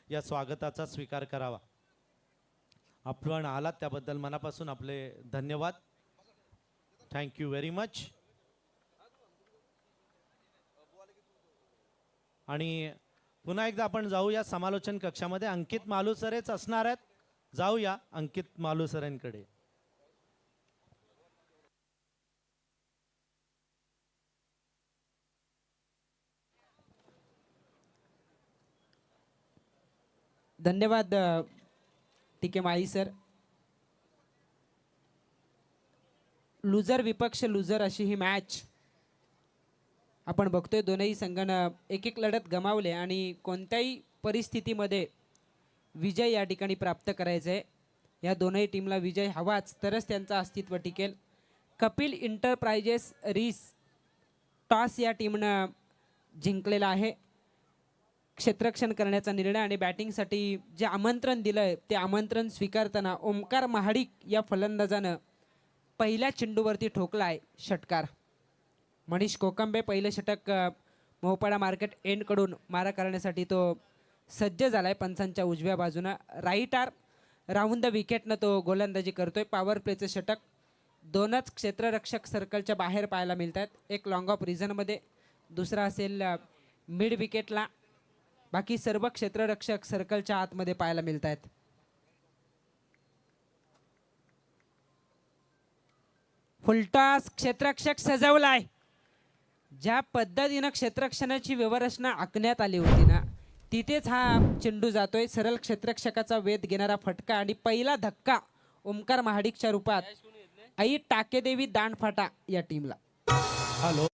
या स्वागताचा स्वीकार करावा। आपण आलात त्याबद्दल मनापासून आपले धन्यवाद। Thank you very much. आणि पुन्हा एकदा आपण जाऊया समालोचन कक्षामध्ये। अंकित मालुसरेच असणार आहेत। जाऊया अंकित मालुसरेंकडे। धन्यवाद टीके माळी सर। लुजर विपक्ष लुजर अशी ही मॅच आपण बघतोय। दोनही संघानं एक एक लढत गमावले आणि कोणत्याही परिस्थितीमध्ये विजय या ठिकाणी प्राप्त करायचा आहे। या दोनही टीमला विजय हवाच तरच त्यांचं अस्तित्व टिकेल। कपिल इंटरप्राइजेस रीस टॉस या टीमनं जिंकलेला आहे। क्षेत्ररक्षण करण्याचा निर्णय आणि बॅटिंगसाठी जे आमंत्रण दिलंय ते आमंत्रण स्वीकारताना ओमकार महाडिक या फलंदाजानं पहिल्या चेंडूवरती ठोकलाय षटकार। मनीष कोकंबे पहिलं षटक मोहपाडा मार्केट एंडकडून मारा करण्यासाठी तो सज्ज झालाय। पंचांच्या उजव्या बाजूनं राईट आर्म राऊंड द विकेटनं तो गोलंदाजी करतोय। पॉवर प्लेचं षटक दोनच क्षेत्ररक्षक सर्कलच्या बाहेर पाहायला मिळतात। एक लॉंग ऑफ रिझनमध्ये, दुसरा असेल मिड विकेटला। बाकी सर्व क्षेत्ररक्षक सर्कलच्या आतमध्ये पाहायला मिळत आहेत। फुलटॉस क्षेत्ररक्षक सजवलाय। ज्या पद्धतीनं क्षेत्ररक्षणाची व्यवस्था आखण्यात आली होती ना तिथेच हा चेंडू जातोय। सरळ क्षेत्ररक्षकाचा वेध घेणारा फटका आणि पहिला धक्का ओमकार महाडिकच्या रूपात आई टाकेदेवी दांडफाटा या टीमला। हॅलो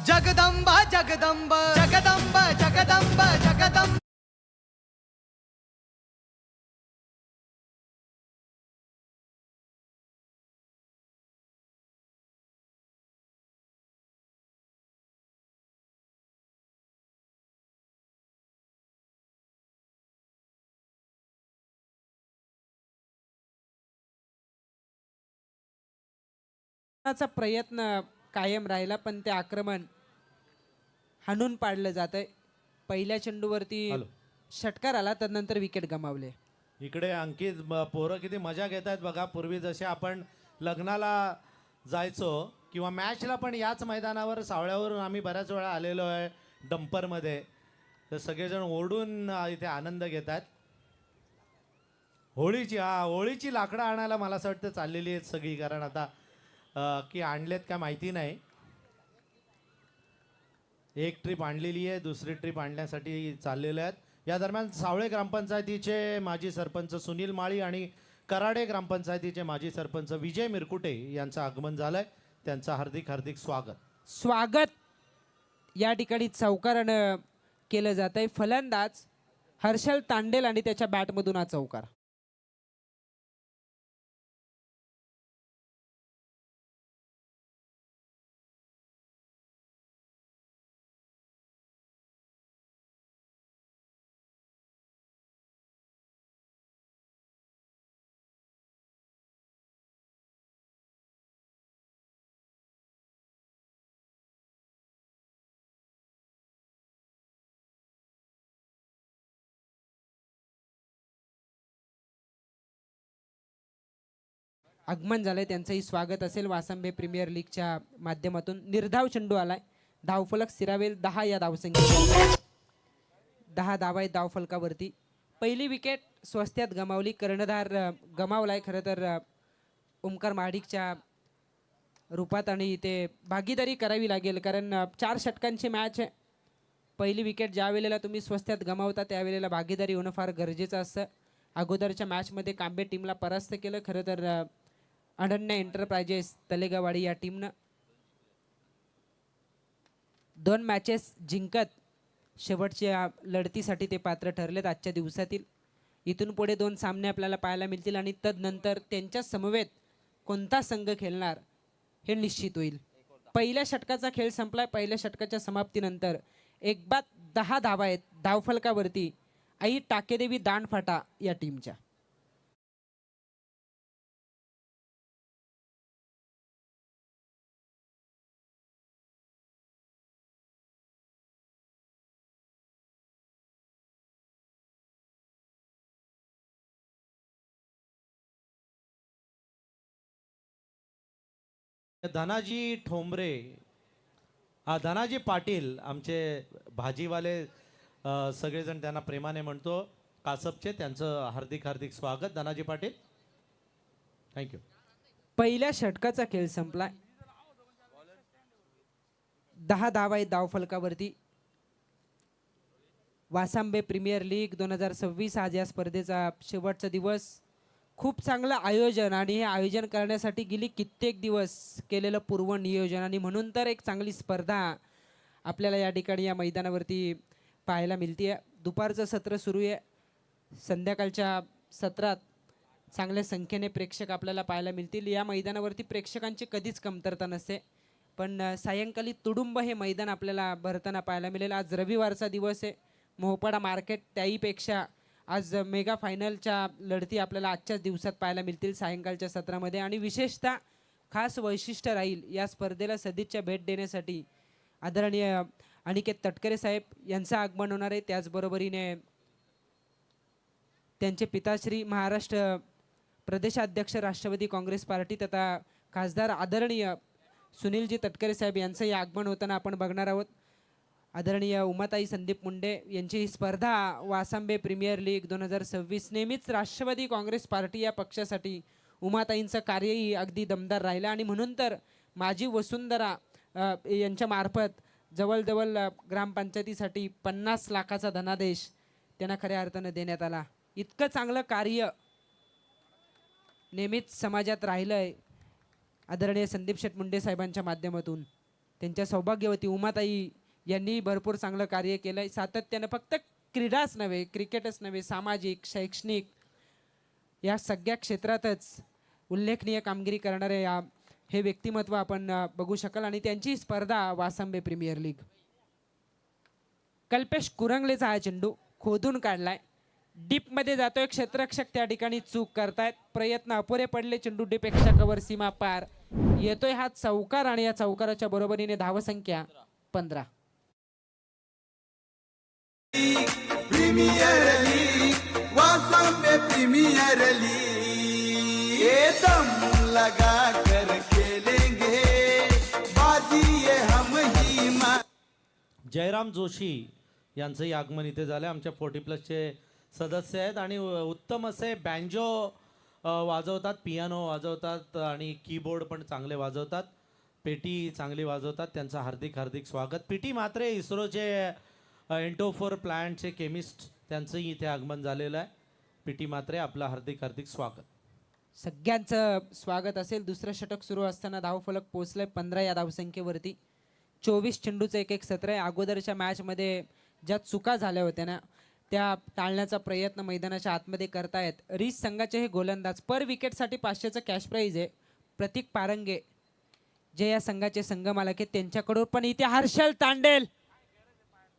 जगदंबा जगदंबा जगदंबा जगदंबा जगदंबा चा प्रयत्न कायम राहिला पण ते आक्रमण हाणून पाडलं जातंय। पहिल्या चेंडूवरती षटकार आला तर नंतर विकेट गमावले। इकडे अंकित पोरं किती मजा घेत आहेत बघा। पूर्वी जसे आपण लग्नाला जायचो किंवा मॅचला पण याच मैदानावर सावळ्यावरून आम्ही बऱ्याच वेळा आलेलो आहे डंपरमध्ये, तर सगळेजण ओढून इथे आनंद घेत आहेत। होळीची लाकडं आणायला मला असं वाटतं चाललेली आहेत सगळी, कारण आता की आणलेत का माहिती नाही। एक ट्रिप आणलेली आहे, दुसरी ट्रिप आणण्यासाठी चाललेले आहेत। या दरम्यान सावळे ग्रामपंचायतीचे माजी सरपंच सुनील माळी आणि कराडे ग्रामपंचायतीचे माजी सरपंच विजय मिरकुटे यांचं आगमन झालंय। त्यांचं हार्दिक हार्दिक स्वागत या ठिकाणी चौकारानं केलं जात आहे। फलंदाज हर्षल तांडेल आणि त्याच्या बॅटमधून हा चौकार। आगमन झालंय त्यांचंही स्वागत असेल। वासंबे प्रीमियर लीगच्या माध्यमातून निर्धाव चेंडू आलाय। धावफलक स्थिरावेल 10 या धावसंख्येत 10 धावा आहेत धावफलकावरती। पहिली विकेट स्वस्त्यात गमावली, कर्णधार गमावलाय खरं तर ओमकार महाडिकच्या रूपात आणि ते भागीदारी करावी लागेल कारण 4 षटकांची मॅच आहे। पहिली विकेट ज्या वेळेला तुम्ही स्वस्त्यात गमावता त्यावेळेला भागीदारी होणं फार गरजेचं असतं। अगोदरच्या मॅचमध्ये कांबे टीमला परास्त केलं खरं तर अनन्या एंटरप्राइजेस तलेगावाडी या टीमनं 2 मॅचेस जिंकत शेवटच्या लढतीसाठी ते पात्र ठरलेत आजच्या दिवसातील। इथून पुढे 2 सामने आपल्याला पाहायला मिळतील आणि तदनंतर त्यांच्या समवेत कोणता संघ खेळणार हे निश्चित होईल। पहिल्या षटकाचा खेळ संपलाय। पहिल्या षटकाच्या समाप्तीनंतर एक बाद 10 धावा आहेत धावफलकावरती आई टाकेदेवी दांडफाटा या टीमच्या। धनाजी ठोंबरे, धनाजी पाटील आमचे भाजीवाले, सगळेजण त्यांना प्रेमाने म्हणतो कासपचे, त्यांचं हार्दिक हार्दिक स्वागत. धनाजी पाटील, थँक्यू. पहिल्या षटकाचा खेळ संपला. 10 धावा आहेत धावफलकावरती. वासांबे प्रीमियर लीग 2026 आज या स्पर्धेचा शेवटचा दिवस. खूप चांगलं आयोजन आणि हे आयोजन करण्यासाठी गेली कित्येक दिवस केलेलं पूर्व नियोजन आणि म्हणून तर एक चांगली स्पर्धा आपल्याला या ठिकाणी या मैदानावरती पाहायला मिळते. दुपारचं सत्र सुरू आहे. संध्याकाळच्या सत्रात चांगल्या संख्येने प्रेक्षक आपल्याला पाहायला मिळतील. या मैदानावरती प्रेक्षकांची कधीच कमतरता नसते, पण सायंकाळी तुडुंब हे मैदान आपल्याला भरताना पाहायला मिळेल. आज रविवारचा दिवस आहे. मोहपाडा मार्केट त्याहीपेक्षा आज मेगा फायनलच्या लढती आपल्याला आजच्याच दिवसात पाहायला मिळतील सायंकाळच्या सत्रामध्ये. आणि विशेषतः खास वैशिष्ट्य राहील या स्पर्धेला सदिच्छा भेट देण्यासाठी आदरणीय अनिकेत तटकरे साहेब यांचं आगमन होणार आहे. त्याचबरोबरीने त्यांचे पिताश्री महाराष्ट्र प्रदेशाध्यक्ष राष्ट्रवादी काँग्रेस पार्टी तथा खासदार आदरणीय सुनीलजी तटकरे साहेब यांचंही आगमन होताना आपण बघणार आहोत. आदरणीय उमाताई संदीप मुंडे यांची ही स्पर्धा वासांबे प्रीमियर लीग 2026 नेहमीच राष्ट्रवादी काँग्रेस पार्टी या पक्षासाठी उमाताईंचं कार्यही अगदी दमदार राहिलं आणि म्हणून तर माजी वसुंधरा यांच्या मार्फत जवळजवळ ग्रामपंचायतीसाठी 50 लाखाचा धनादेश त्यांना खऱ्या अर्थानं देण्यात आला. इतकं चांगलं कार्य नेहमीच समाजात राहिलं आहे आदरणीय संदीप शेठ मुंडे साहेबांच्या माध्यमातून. त्यांच्या सौभाग्यवती उमाताई यांनी भरपूर चांगलं कार्य केलं आहे सातत्यानं. फक्त क्रीडाच नव्हे, क्रिकेटच नव्हे, सामाजिक शैक्षणिक या सगळ्या क्षेत्रातच उल्लेखनीय कामगिरी करणारे हे व्यक्तिमत्व आपण बघू शकाल. आणि त्यांची स्पर्धा वासांबे प्रीमियर लीग. कल्पेश कुरंगलेचा हा चेंडू खोदून काढलाय. डीपमध्ये जातोय. क्षेत्ररक्षक त्या ठिकाणी चूक करतायत. प्रयत्न अपुरे पडले. चेंडू डीपेक्षा कवर सीमा पार येतोय. हा चौकार आणि या चौकाराच्या बरोबरीने धावसंख्या 15. प्रीमियर लीग वासांबे प्रीमियर लीग ये दम लगा कर खेलेंगे बाजी ये हम ही जयराम जोशी यांचंही आगमन इथे झालं. आमच्या 40+ सदस्य आहेत आणि उत्तम असे बँजो वाजवतात, पियानो वाजवतात आणि कीबोर्ड पण चांगले वाजवतात, पेटी चांगली वाजवतात. त्यांचं हार्दिक हार्दिक स्वागत. पीटी म्हात्रे इस्रोचे एंटोफोर प्लांटचे केमिस्ट, त्यांचंही इथे आगमन झालेलं आहे. पीटी म्हात्रे, आपलं हार्दिक हार्दिक स्वागत. सगळ्यांचं स्वागत असेल. दुसरं षटक सुरू असताना धावफलक पोहोचलंय 15 या धावसंख्येवरती. 24 चेंडूचं एक सत्र आहे. अगोदरच्या मॅचमध्ये ज्या चुका झाल्या होत्या ना त्या टाळण्याचा प्रयत्न मैदानाच्या आतमध्ये करतायत रीस संघाचे हे गोलंदाज. पर विकेटसाठी 500चं कॅश प्राईज आहे. प्रतीक पारंगे जे या संघाचे संघ मालक आहेत त्यांच्याकडून. पण इथे हर्षल तांडेल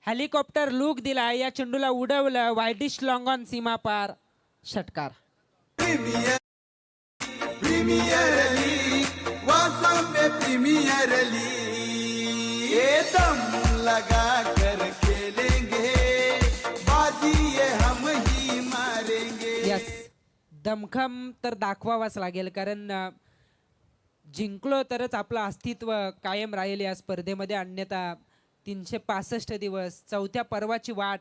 हेलिकॉप्टर लुक दिला. या चेंडूला उडवलं. वायडिश लॉंग ऑन सीमा पार. षटकार. प्रीमियर लीग वासांबे प्रीमियर लीग ये दम लगा कर खेलेंगे बाजी ये हम ही मारेंगे. यस, दमखम तर दाखवावाच लागेल कारण जिंकलो तरच आपलं अस्तित्व कायम राहील या स्पर्धेमध्ये. अन्यथा 365 दिवस चौथ्या पर्वाची वाट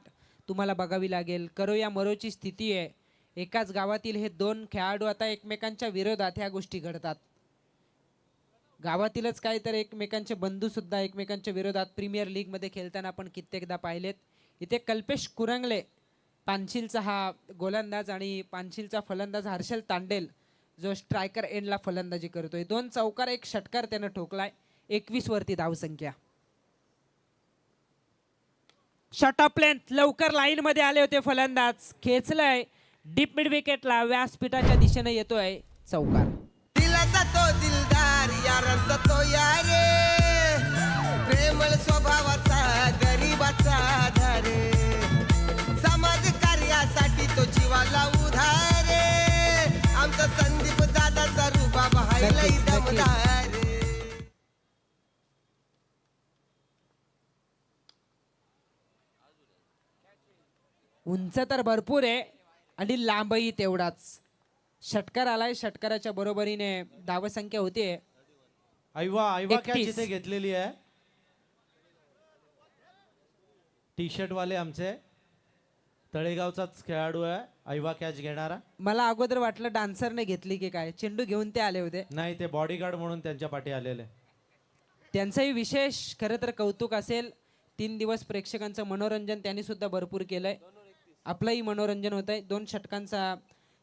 तुम्हाला बघावी लागेल. करो या मरोची स्थिती आहे. एकाच गावातील हे 2 खेळाडू आता एकमेकांच्या विरोधात ह्या गोष्टी घडतात. गावातीलच काय तर एकमेकांचे बंधू सुद्धा एकमेकांच्या विरोधात प्रीमियर लीगमध्ये खेळताना आपण कित्येकदा पाहिलेत. इथे कल्पेश कुरंगले पानशिलचा हा गोलंदाज आणि पानशिलचा फलंदाज हर्षल तांडेल जो स्ट्रायकर एंडला फलंदाजी करतोय. 2 चौकार 1 षटकार त्यानं ठोकलाय. 21 वरती धावसंख्या. शॉट ऑफ लेंथ लवकर लाईन मध्ये आले होते फलंदाज. खेचलंय डीप मिड विकेटला. व्यासपीठाच्या दिशेने येतोय चौकार. दिलाचा तो दिलदार यारांचा तो यारे प्रेमळ स्वभावाचा गरीबाचा आधारे समाज कार्यासाठी तो जीवाला उधारे आमचा संदीप दादाचा रुबाब हायलय दमदार. उंच तर भरपूर आहे आणि लांबही तेवढाच. षटकार आलाय. षटकाराच्या बरोबरीने धावसंख्या होते ऐवा कॅच 31. इथे घेतलेली आहे. टी शर्ट वाले आमचे तळेगावचाच खेळाडू आहे ऐवा कॅच घेणारा. मला अगोदर वाटलं डान्सरने घेतली की काय, चेंडू घेऊन ते आले होते. नाही, ते बॉडीगार्ड म्हणून त्यांच्या पाठी आलेले. त्यांचंही विशेष खरं तर कौतुक असेल. 3 दिवस प्रेक्षकांचं मनोरंजन त्यांनी सुद्धा भरपूर केलंय. आपलंही मनोरंजन होत आहे. 2 षटकांचा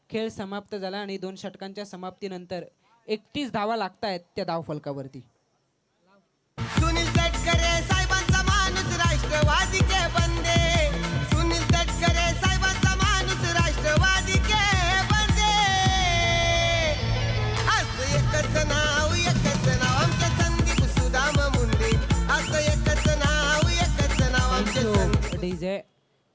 खेळ समाप्त झाला आणि 2 षटकांच्या समाप्तीनंतर 31 धावा लागतायत त्या धावफलकावरती. सुनील तटकरे साहेबांचा माणूस राष्ट्रवादी के बंदे. सुनील तटकरे साहेबांचा माणूस राष्ट्रवादी के बंदे. असं एकच नाव आमचे संदीप सुदाम मुंडे. असं एकच नाव आमचे संदीप. डीजे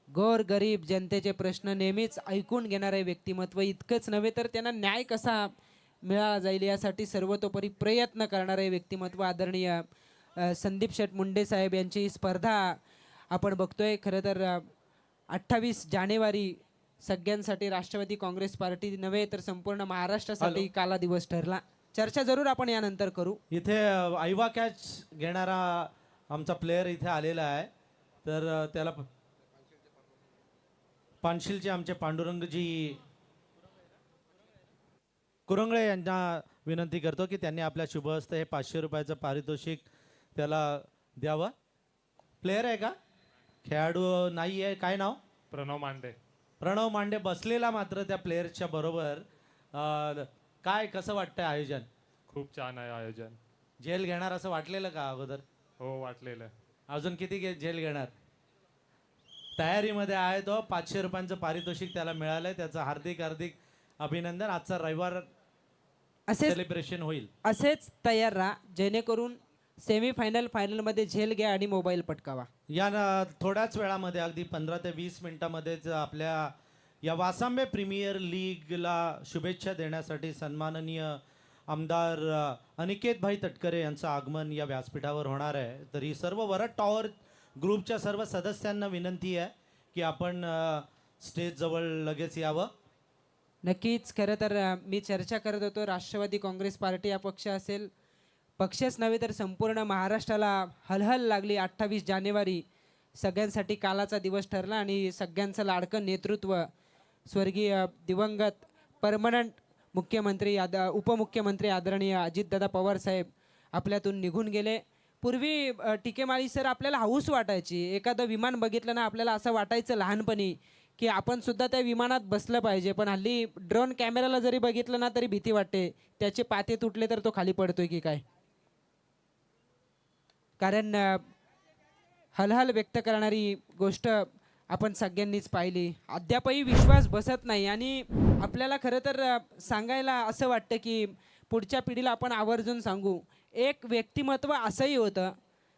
गोर गरीब जनतेचे प्रश्न नेहमीच ऐकून घेणारे व्यक्तिमत्व. इतकंच नव्हे तर त्यांना न्याय कसा मिळाला जाईल यासाठी सर्वतोपरी प्रयत्न करणारे व्यक्तिमत्व आदरणीय संदीप शेठ मुंडे साहेब यांची स्पर्धा आपण बघतोय. खरं तर 28 जानेवारी सगळ्यांसाठी राष्ट्रवादी काँग्रेस पार्टी नव्हे तर संपूर्ण महाराष्ट्रासाठी काला दिवस ठरला. चर्चा जरूर आपण यानंतर करू. इथे ऐवा कॅच घेणारा आमचा प्लेयर इथे आलेला आहे. तर त्याला पानशिलचे आमचे पांडुरंगजी कुरंगळे यांना विनंती करतो की त्यांनी आपल्या शुभ हस्ते हे 500 रुपयाचं पारितोषिक त्याला द्यावं. प्लेयर आहे का, खेळाडू नाही आहे? काय नाव? प्रणव मांडे बसलेला मात्र त्या प्लेयरच्या बरोबर. काय कसं वाटतंय आयोजन? खूप छान आहे आयोजन. जेल घेणार असं वाटलेलं का अगोदर? हो, वाटलेलं. अजून किती जेल घेणार? तयारीमध्ये आहे तो. 500 रुपयांचं पारितोषिक त्याला मिळालंय. त्याचं हार्दिक अभिनंदन. आजचा रविवार सेलिब्रेशन होईल. असेच तयार राहा जेणेकरून सेमीफायनल फायनलमध्ये झेल घ्या आणि मोबाईल पटकावा. या थोड्याच वेळामध्ये अगदी 15 ते 20 मिनिटांमध्येच आपल्या या वासांबे प्रीमियर लीगला शुभेच्छा देण्यासाठी सन्माननीय आमदार अनिकेत भाई तटकरे यांचं आगमन या व्यासपीठावर होणार आहे. तर ही सर्व वरद टॉवर ग्रुपच्या सर्व सदस्यांना विनंती आहे की आपण स्टेज जवळ लगेच यावं. नक्कीच. खरं तर मी चर्चा करत होतो राष्ट्रवादी काँग्रेस पार्टी हा पक्ष असेल, पक्षच नव्हे तर संपूर्ण महाराष्ट्राला हलहल लागली. 28 जानेवारी सगळ्यांसाठी कालाचा दिवस ठरला आणि सगळ्यांचं लाडकं नेतृत्व स्वर्गीय दिवंगत परमनंट मुख्यमंत्री उपमुख्यमंत्री आदरणीय अजितदादा पवार साहेब आपल्यातून निघून गेले. पूर्वी टिकेमाळी सर आपल्याला हौस वाटायची. एखादं विमान बघितलं ना आपल्याला असं वाटायचं लहानपणी की आपण सुद्धा त्या विमानात बसलं पाहिजे. पण हल्ली ड्रोन कॅमेराला जरी बघितलं ना तरी भीती वाटते, त्याचे पाते तुटले तर तो खाली पडतोय की काय. कारण हलहल व्यक्त करणारी गोष्ट आपण सगळ्यांनीच पाहिली. अद्यापही विश्वास बसत नाही आणि आपल्याला खरं तर सांगायला असं वाटतं की पुढच्या पिढीला आपण आवर्जून सांगू. एक व्यक्तिमत्व असंही होतं,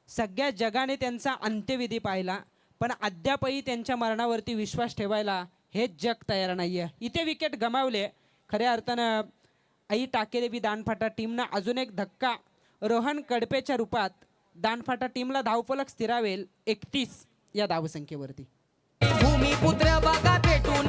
सगळ्या जगाने त्यांचा अंत्यविधी पाहिला पण अद्यापही त्यांच्या मरणावरती विश्वास ठेवायला हेच जग तयार नाही आहे. इथे विकेट गमावले. खऱ्या अर्थानं आई टाकेदेवी दानफाटा टीमनं अजून एक धक्का रोहन कडपेच्या रूपात दानफाटा टीमला धावफलक स्थिरावेल 31 या धावसंख्येवरती. भूमिपुत्र बघा भेटून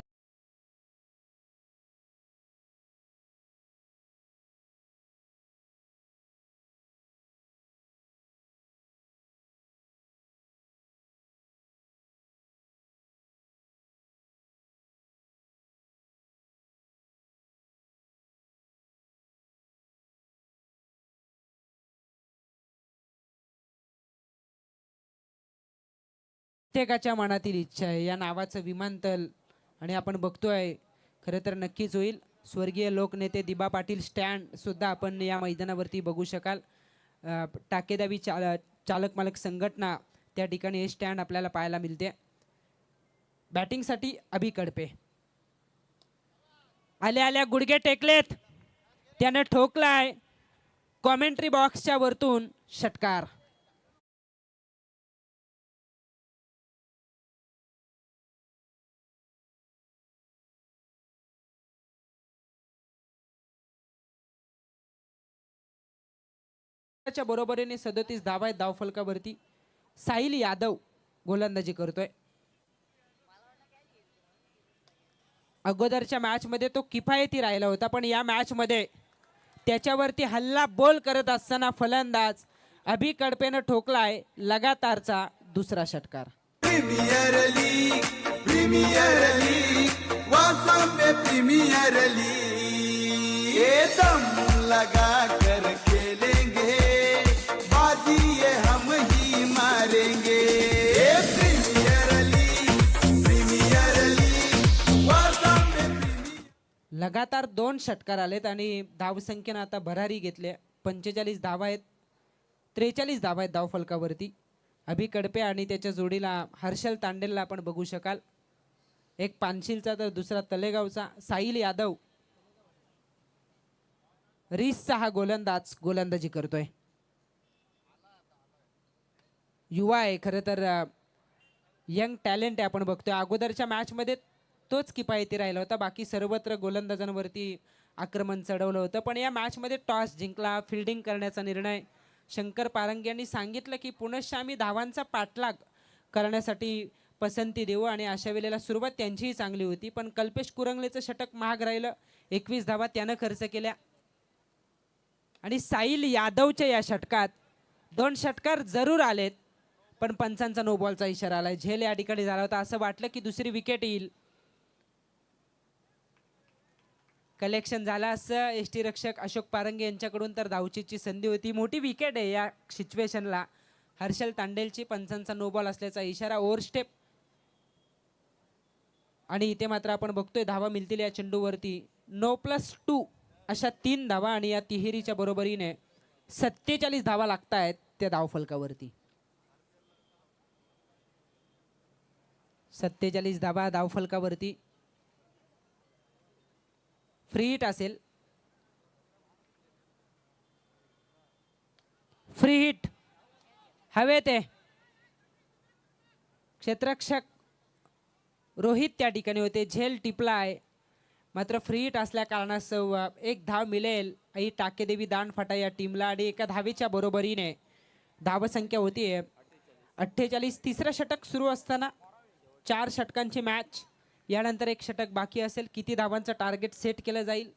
प्रत्येकाच्या मनातील इच्छा आहे या नावाचं विमानतळ आणि आपण बघतोय खरं तर नक्कीच होईल. स्वर्गीय लोकनेते दिबा पाटील स्टँड सुद्धा आपण या मैदानावरती बघू शकाल. टाकेदावी चालक मालक संघटना त्या ठिकाणी हे स्टँड आपल्याला पाहायला मिळते. बॅटिंगसाठी अभि कडपे आल्या गुडघे टेकलेत, त्यानं ठोकलाय कॉमेंट्री बॉक्सच्या वरतून षटकार. च्या बरोबरीने 37 धावा आहेत धावफलकावरती. साहिल यादव गोलंदाजी करतोय. अगोदरच्या मॅच मध्ये तो किफायती राहिला होता पण या मॅच मध्ये त्याच्यावरती हल्ला बोल करत असताना फलंदाज अभि कडपेनं ठोकलाय लगातारचा दुसरा षटकार. प्रीमियर लीग वासंबे प्रीमियर लीग ये दम लगा कर खेलेंगे बाजी ये हम ही मारेंगे ये प्रीमियर लीग वासंबे लगातार 2 षटकार आलेत आणि धावसंख्येनं आता भरारी घेतली. 45 धावा आहेत, 43 धावा आहेत धावफलकावरती. अभि कडपे आणि त्याच्या जोडीला हर्षल तांडेलला आपण बघू शकाल. एक पानशिलचा तर दुसरा तलेगावचा. साहिल यादव रीसचा हा गोलंदाज गोलंदाजी करतोय. युवा आहे खरं तर, यंग टॅलेंट आहे. आपण बघतोय अगोदरच्या मॅच मध्ये तोच किफायती राहिला होता, बाकी सर्वत्र गोलंदाजांवरती आक्रमण चढवलं होतं. पण या मॅच मध्ये टॉस जिंकला, फिल्डिंग करण्याचा निर्णय. शंकर पारंगे यांनी सांगितलं की पुनश्च आम्ही धावांचा पाठलाग करण्यासाठी पसंती देऊ आणि अशा वेळेला सुरुवात त्यांचीही चांगली होती. पण कल्पेश कुरंगलेचं षटक महाग राहिलं. 21 धावा त्यानं खर्च केल्या आणि साहिल यादवच्या या षटकात 2 षटकार जरूर आलेत, पण पंचांचा नो बॉलचा इशारा आलाय. झेल या ठिकाणी झाला होता. असं वाटलं की दुसरी विकेट येईल. कलेक्शन झालं असं एसटी रक्षक अशोक पारंगे यांच्याकडून, तर धावचीची संधी होती. मोठी विकेट आहे या सिच्युएशनला. हर्षल तांडेलची पंचांचा नो बॉल असल्याचा इशारा. ओव्हरस्टेप आणि इथे मात्र आपण बघतोय धावा मिळतील या चेंडूवरती. 9+2 अशा 3 धावा आणि या तिहेरीच्या बरोबरीने 47 धावा लागत आहेत त्या धावफलकावरती. 47 धावा धावफलकावरती. फ्री हिट असेल. फ्री हिट हवे ते क्षेत्ररक्षक रोहित त्या ठिकाणी होते. झेल टिपला आहे, मात्र फ्री हिट असल्या कारणास्तव 1 धाव मिळेल आई टाकेदेवी दांडफाटा या टीमला आणि एका धावेच्या बरोबरीने धावसंख्या होती 48. तिसरं षटक सुरू असताना 4 षटकांची मॅच. यानंतर 1 षटक बाकी असेल. किती धावांचं टार्गेट सेट केलं जाईल?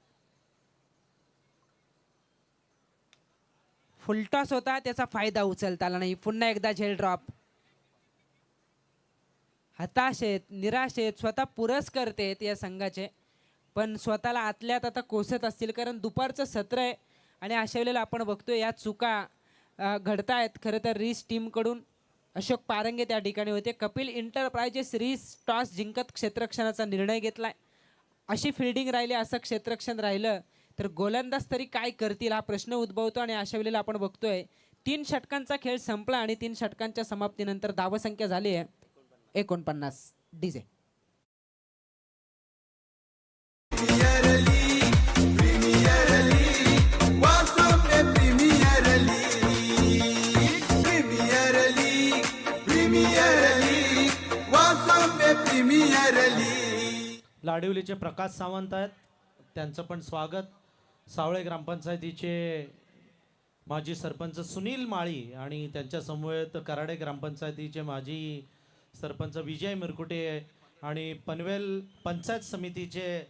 फुलटॉस होता, त्याचा फायदा उचलता आला नाही. पुन्हा एकदा झेल ड्रॉप. हताश आहेत, निराश आहेत, स्वतः पुरस्कर्ते आहेत या संघाचे, पण स्वतःला आतल्यात आता कोसत असतील, कारण दुपारचं सत्र आहे आणि अशा वेळेला आपण बघतोय या चुका घडतायत. खरं तर रीस टीमकडून. अशोक पारंगे त्या ठिकाणी होते. कपिल इंटरप्राइजेस रीस टॉस जिंकत क्षेत्ररक्षणाचा निर्णय घेतलाय. अशी फिल्डिंग राहिली, असं क्षेत्ररक्षण राहिलं तर गोलंदाज तरी काय करतील हा प्रश्न उद्भवतो. आणि अशा वेळेला आपण बघतोय 3 षटकांचा खेळ संपला आणि 3 षटकांच्या समाप्तीनंतर धावसंख्या झाली आहे 49. डीजे लाडिवलीचे प्रकाश सावंत आहेत, त्यांचं पण स्वागत. सावळे ग्रामपंचायतीचे माजी सरपंच सुनील माळी आणि त्यांच्या समवेत कराडे ग्रामपंचायतीचे माजी सरपंच विजय मिरकुटे आणि पनवेल पंचायत समितीचे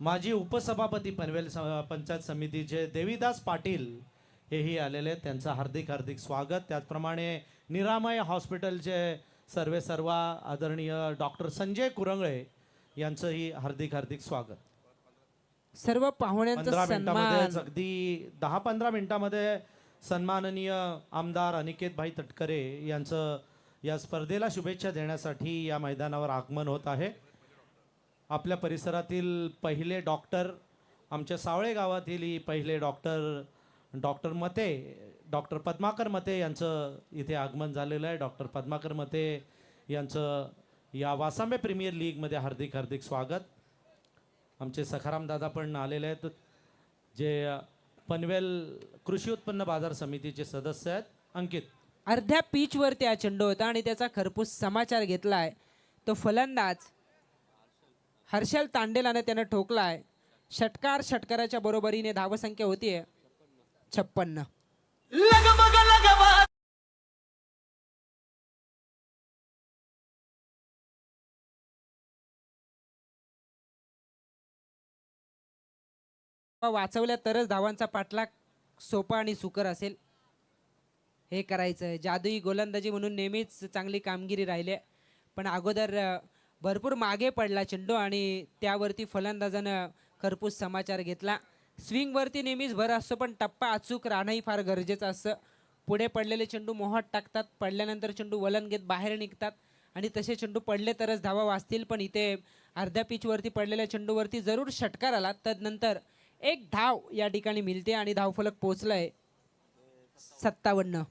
माजी उपसभापती पनवेल पंचायत समितीचे देवीदास पाटील हेही आलेले आहेत. त्यांचं हार्दिक हार्दिक स्वागत. त्याचप्रमाणे निरामय हॉस्पिटलचे सर्वेसर्वा आदरणीय डॉक्टर संजय कुरंगळे यांचंही हार्दिक हार्दिक स्वागत. सर्व पाहुण्यांचा 15 मिनिटांमध्ये, सन्मान. अगदी 10-15 मिनिटांमध्ये सन्माननीय आमदार अनिकेत भाई तटकरे यांचं या स्पर्धेला शुभेच्छा देण्यासाठी या मैदानावर आगमन होत आहे. आपल्या परिसरातील पहिले डॉक्टर, आमच्या सावळे गावातील पहिले डॉक्टर मते, डॉक्टर पद्माकर मते यांचं इथे आगमन झालेलं आहे. डॉक्टर पद्माकर मते यांचं या वासांबे प्रीमियर लीगमध्ये हार्दिक हार्दिक स्वागत. आमचे सखाराम दादा पण आलेले आहेत, जे पनवेल कृषी उत्पन्न बाजार समितीचे सदस्य आहेत. अंकित, अर्ध्या पिच वरती हा चेंडू होता आणि त्याचा खरपूस समाचार घेतलाय तो फलंदाज हर्षल तांडेलाने त्यानं ठोकलाय. षटकाराच्या बरोबरीने धावसंख्या होतीये 56. वाचवल्या तरच धावांचा पाठलाग सोपा आणि सुकर असेल. हे करायचं जादुई गोलंदाजी म्हणून नेहमीच चांगली कामगिरी राहिली आहे. पण अगोदर भरपूर मागे पडला चेंडू आणि त्यावरती फलंदाजानं खरपूस समाचार घेतला. स्विंगवरती नेहमीच भर असतो पण टप्पा अचूक राहणंही फार गरजेचं असतं. पुढे पडलेले चेंडू मोहात टाकतात, पडल्यानंतर चेंडू वलन घेत बाहेर निघतात आणि तसे चेंडू पडले तरच धावा वाचतील. पण इथे अर्ध्या पिचवरती पडलेल्या चेंडूवरती जरूर षटकार आला, तदनंतर एक धाव या ठिकाणी मिळते आणि धावफलक पोहोचलाय 57.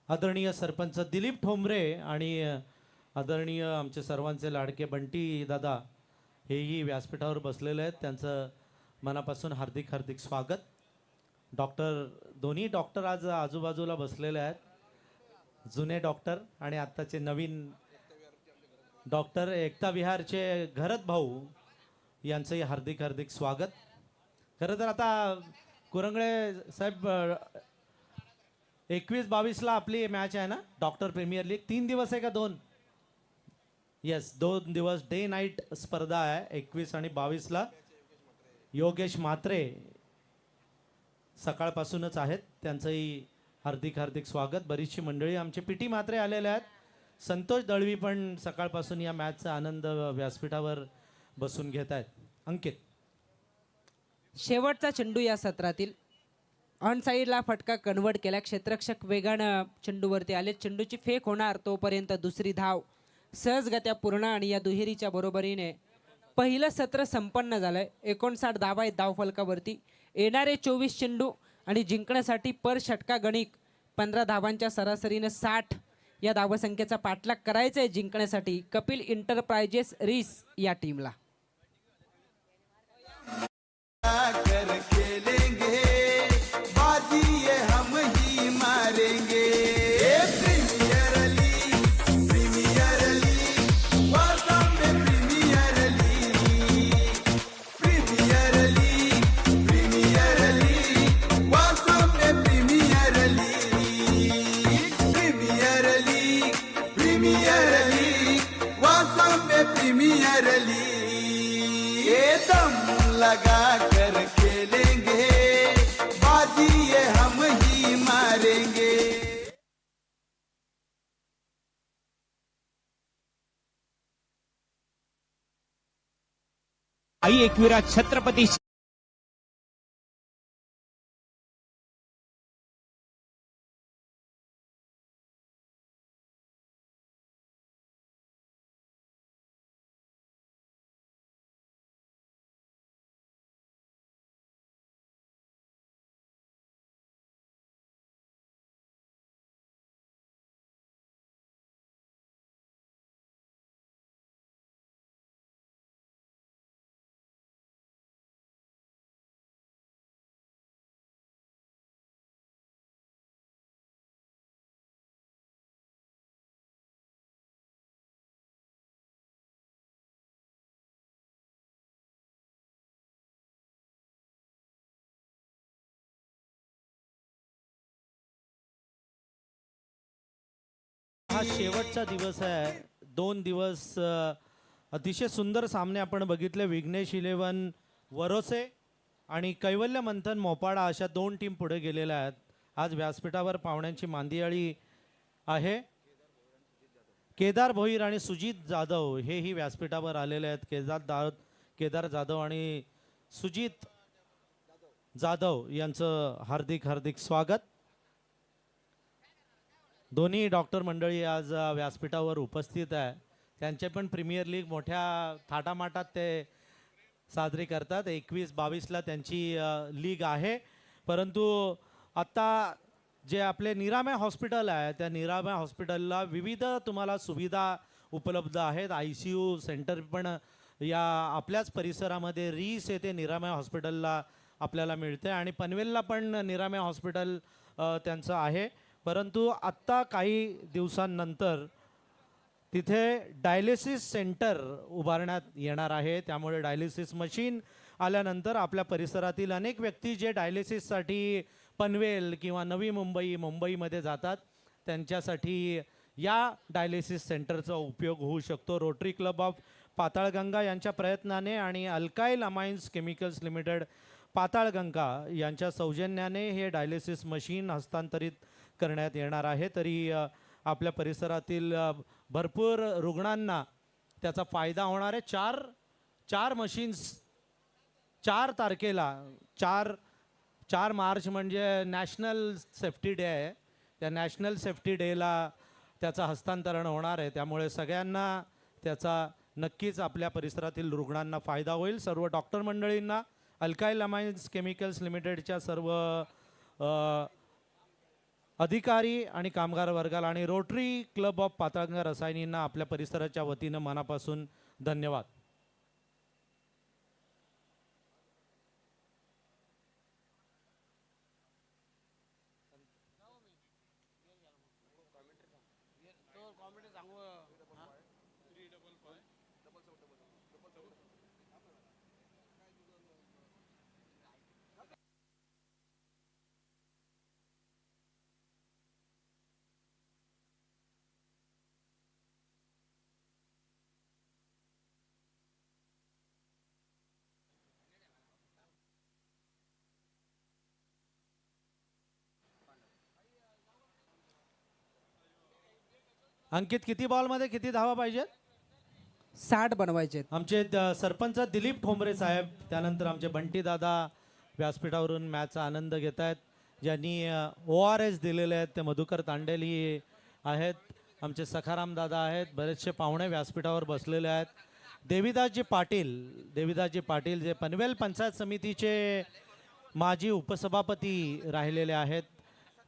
आदरणीय सरपंच दिलीप ठोंबरे आणि आदरणीय आमचे सर्वांचे लाडके बंटी दादा हेही व्यासपीठावर बसलेले आहेत. त्यांचं मनापासून हार्दिक हार्दिक स्वागत. दोन्ही डॉक्टर आज आजूबाजूला बसलेले आहेत. जुने डॉक्टर आणि आत्ताचे नवीन डॉक्टर. एकता विहारचे घरत भाऊ यांचंही हार्दिक हार्दिक स्वागत. खरं तर आता कुरंगळे साहेब 21-22ला आपली मॅच आहे ना डॉक्टर प्रीमियर लीग. 3 दिवस आहे का 2? येस, 2 दिवस डे नाईट स्पर्धा आहे 21 आणि 22ला. योगेश म्हात्रे सकाळपासूनच आहेत, त्यांचंही हार्दिक हार्दिक स्वागत. बरीचशी मंडळी आमचे पीटी म्हात्रे आलेले आहेत. संतोष दळवी पण सकाळपासून या मॅचचा आनंद व्यासपीठावर बसून घेत आहेत. अंकित, शेवटचा चेंडू या सत्रातील ऑन साईडला फटका कन्वर्ट केला. क्षेत्ररक्षक वेगानं चेंडूवरती आले. चेंडूची फेक होणार तोपर्यंत दुसरी धाव सहजगत्या पूर्ण आणि या दुहेरीच्या बरोबरीने पहिलं सत्र संपन्न झालंय. 59 धावा आहेत धावफलकावरती. येणारे 24 चेंडू आणि जिंकण्यासाठी पर षटका गणिक 15 धावांच्या सरासरीनं 60 या धावसंख्येचा पाठलाग करायचा आहे जिंकण्यासाठी कपिल इंटरप्राइजेस रिस या टीमला. कर खेलेंगे बाजी ये हम ही मारेंगे. प्रीमियर लीग, प्रीमियर लीग, वासम में premier league. Premier league, premier league, वासम में premier league. Premier league, premier league, वासम में प्रीमियर लीग. ये दम लगा कर खेलेंगे बाजी ये हम ही मारेंगे. आई एकविरा छत्रपती हा शेवटचा दिवस आहे. 2 दिवस अतिशय सुंदर सामने आपण बघितले. विघ्नेश 11 वरोसे आणि कैवल्य मंथन मोपाडा अशा 2 टीम पुढे गेलेल्या आहेत. आज व्यासपीठावर पाहुण्यांची मांदियाळी आहे. केदार भोईर आणि सुजित जाधव हेही व्यासपीठावर आलेले आहेत. केदार जाधव आणि सुजित जाधव यांचं हार्दिक हार्दिक स्वागत. दोन्ही डॉक्टर मंडळी आज व्यासपीठावर उपस्थित आहे. त्यांचे पण प्रीमियर लीग मोठ्या थाटामाटात ते साजरी करतात. 21-22ला त्यांची लीग आहे. परंतु आता जे आपले निरामय हॉस्पिटल आहे त्या निरामय हॉस्पिटलला विविध तुम्हाला सुविधा उपलब्ध आहेत. ICU सेंटर पण या आपल्याच परिसरामध्ये रीस येथे निरामय हॉस्पिटलला आपल्याला मिळते आणि पनवेलला पण निरामय हॉस्पिटल त्यांचं आहे. परंतु आत्ता काही दिवसांनंतर तिथे डायलिसिस सेंटर उभारण्यात येणार आहे. त्यामुळे डायलिसिस मशीन आल्यानंतर आपल्या परिसरातील अनेक व्यक्ती जे डायलिसिससाठी पनवेल किंवा नवी मुंबईमध्ये जातात त्यांच्यासाठी या डायलिसिस सेंटरचा उपयोग होऊ शकतो. रोटरी क्लब ऑफ पाताळगंगा यांच्या प्रयत्नाने आणि alkyl amines chemicals limited Patalganga यांच्या सौजन्याने हे डायलिसिस मशीन हस्तांतरित करण्यात येणार आहे. तरी आपल्या परिसरातील भरपूर रुग्णांना त्याचा फायदा होणार आहे. चार मशीन्स 4 तारखेला 4 मार्च म्हणजे नॅशनल सेफ्टी डे आहे. त्या नॅशनल सेफ्टी डेला त्याचं हस्तांतरण होणार आहे. त्यामुळे सगळ्यांना त्याचा नक्कीच आपल्या परिसरातील रुग्णांना फायदा होईल. सर्व डॉक्टर मंडळींना, अल्काईल अमाइन्स केमिकल्स लिमिटेडच्या सर्व अधिकारी आणि कामगार वर्गाला आणि रोटरी क्लब ऑफ पाताळगंगा रसायनींना आपल्या परिसराच्या वतीनं मनापासून धन्यवाद. अंकित, किती बॉलमध्ये किती धावा पाहिजेत? 60 बनवायचे आहेत. आमचे सरपंच दिलीप ठोंबरे साहेब, त्यानंतर आमचे बंटी दादा व्यासपीठावरून मॅचचा आनंद घेत आहेत. ज्यांनी ORS दिलेले आहेत ते मधुकर तांडेली आहेत. आमचे सखाराम दादा आहेत. बरेचसे पाहुणे व्यासपीठावर बसलेले आहेत. देवीदासजी पाटील जे पनवेल पंचायत समितीचे माजी उपसभापती राहिलेले आहेत,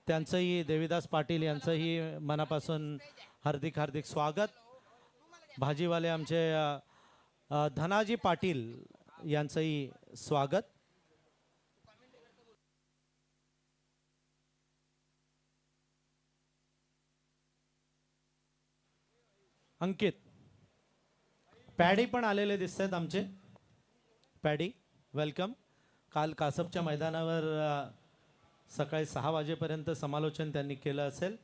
त्यांचंही, देवीदास पाटील यांचंही मनापासून हार्दिक स्वागत. भाजीवाले आमचे धनाजी पाटील यांचंही स्वागत. अंकित, पॅडी पण आलेले दिसत आहेत आमचे. Paddy, welcome. काल कासपच्या मैदानावर सकाळी 6 वाजेपर्यंत समालोचन त्यांनी केलं असेल.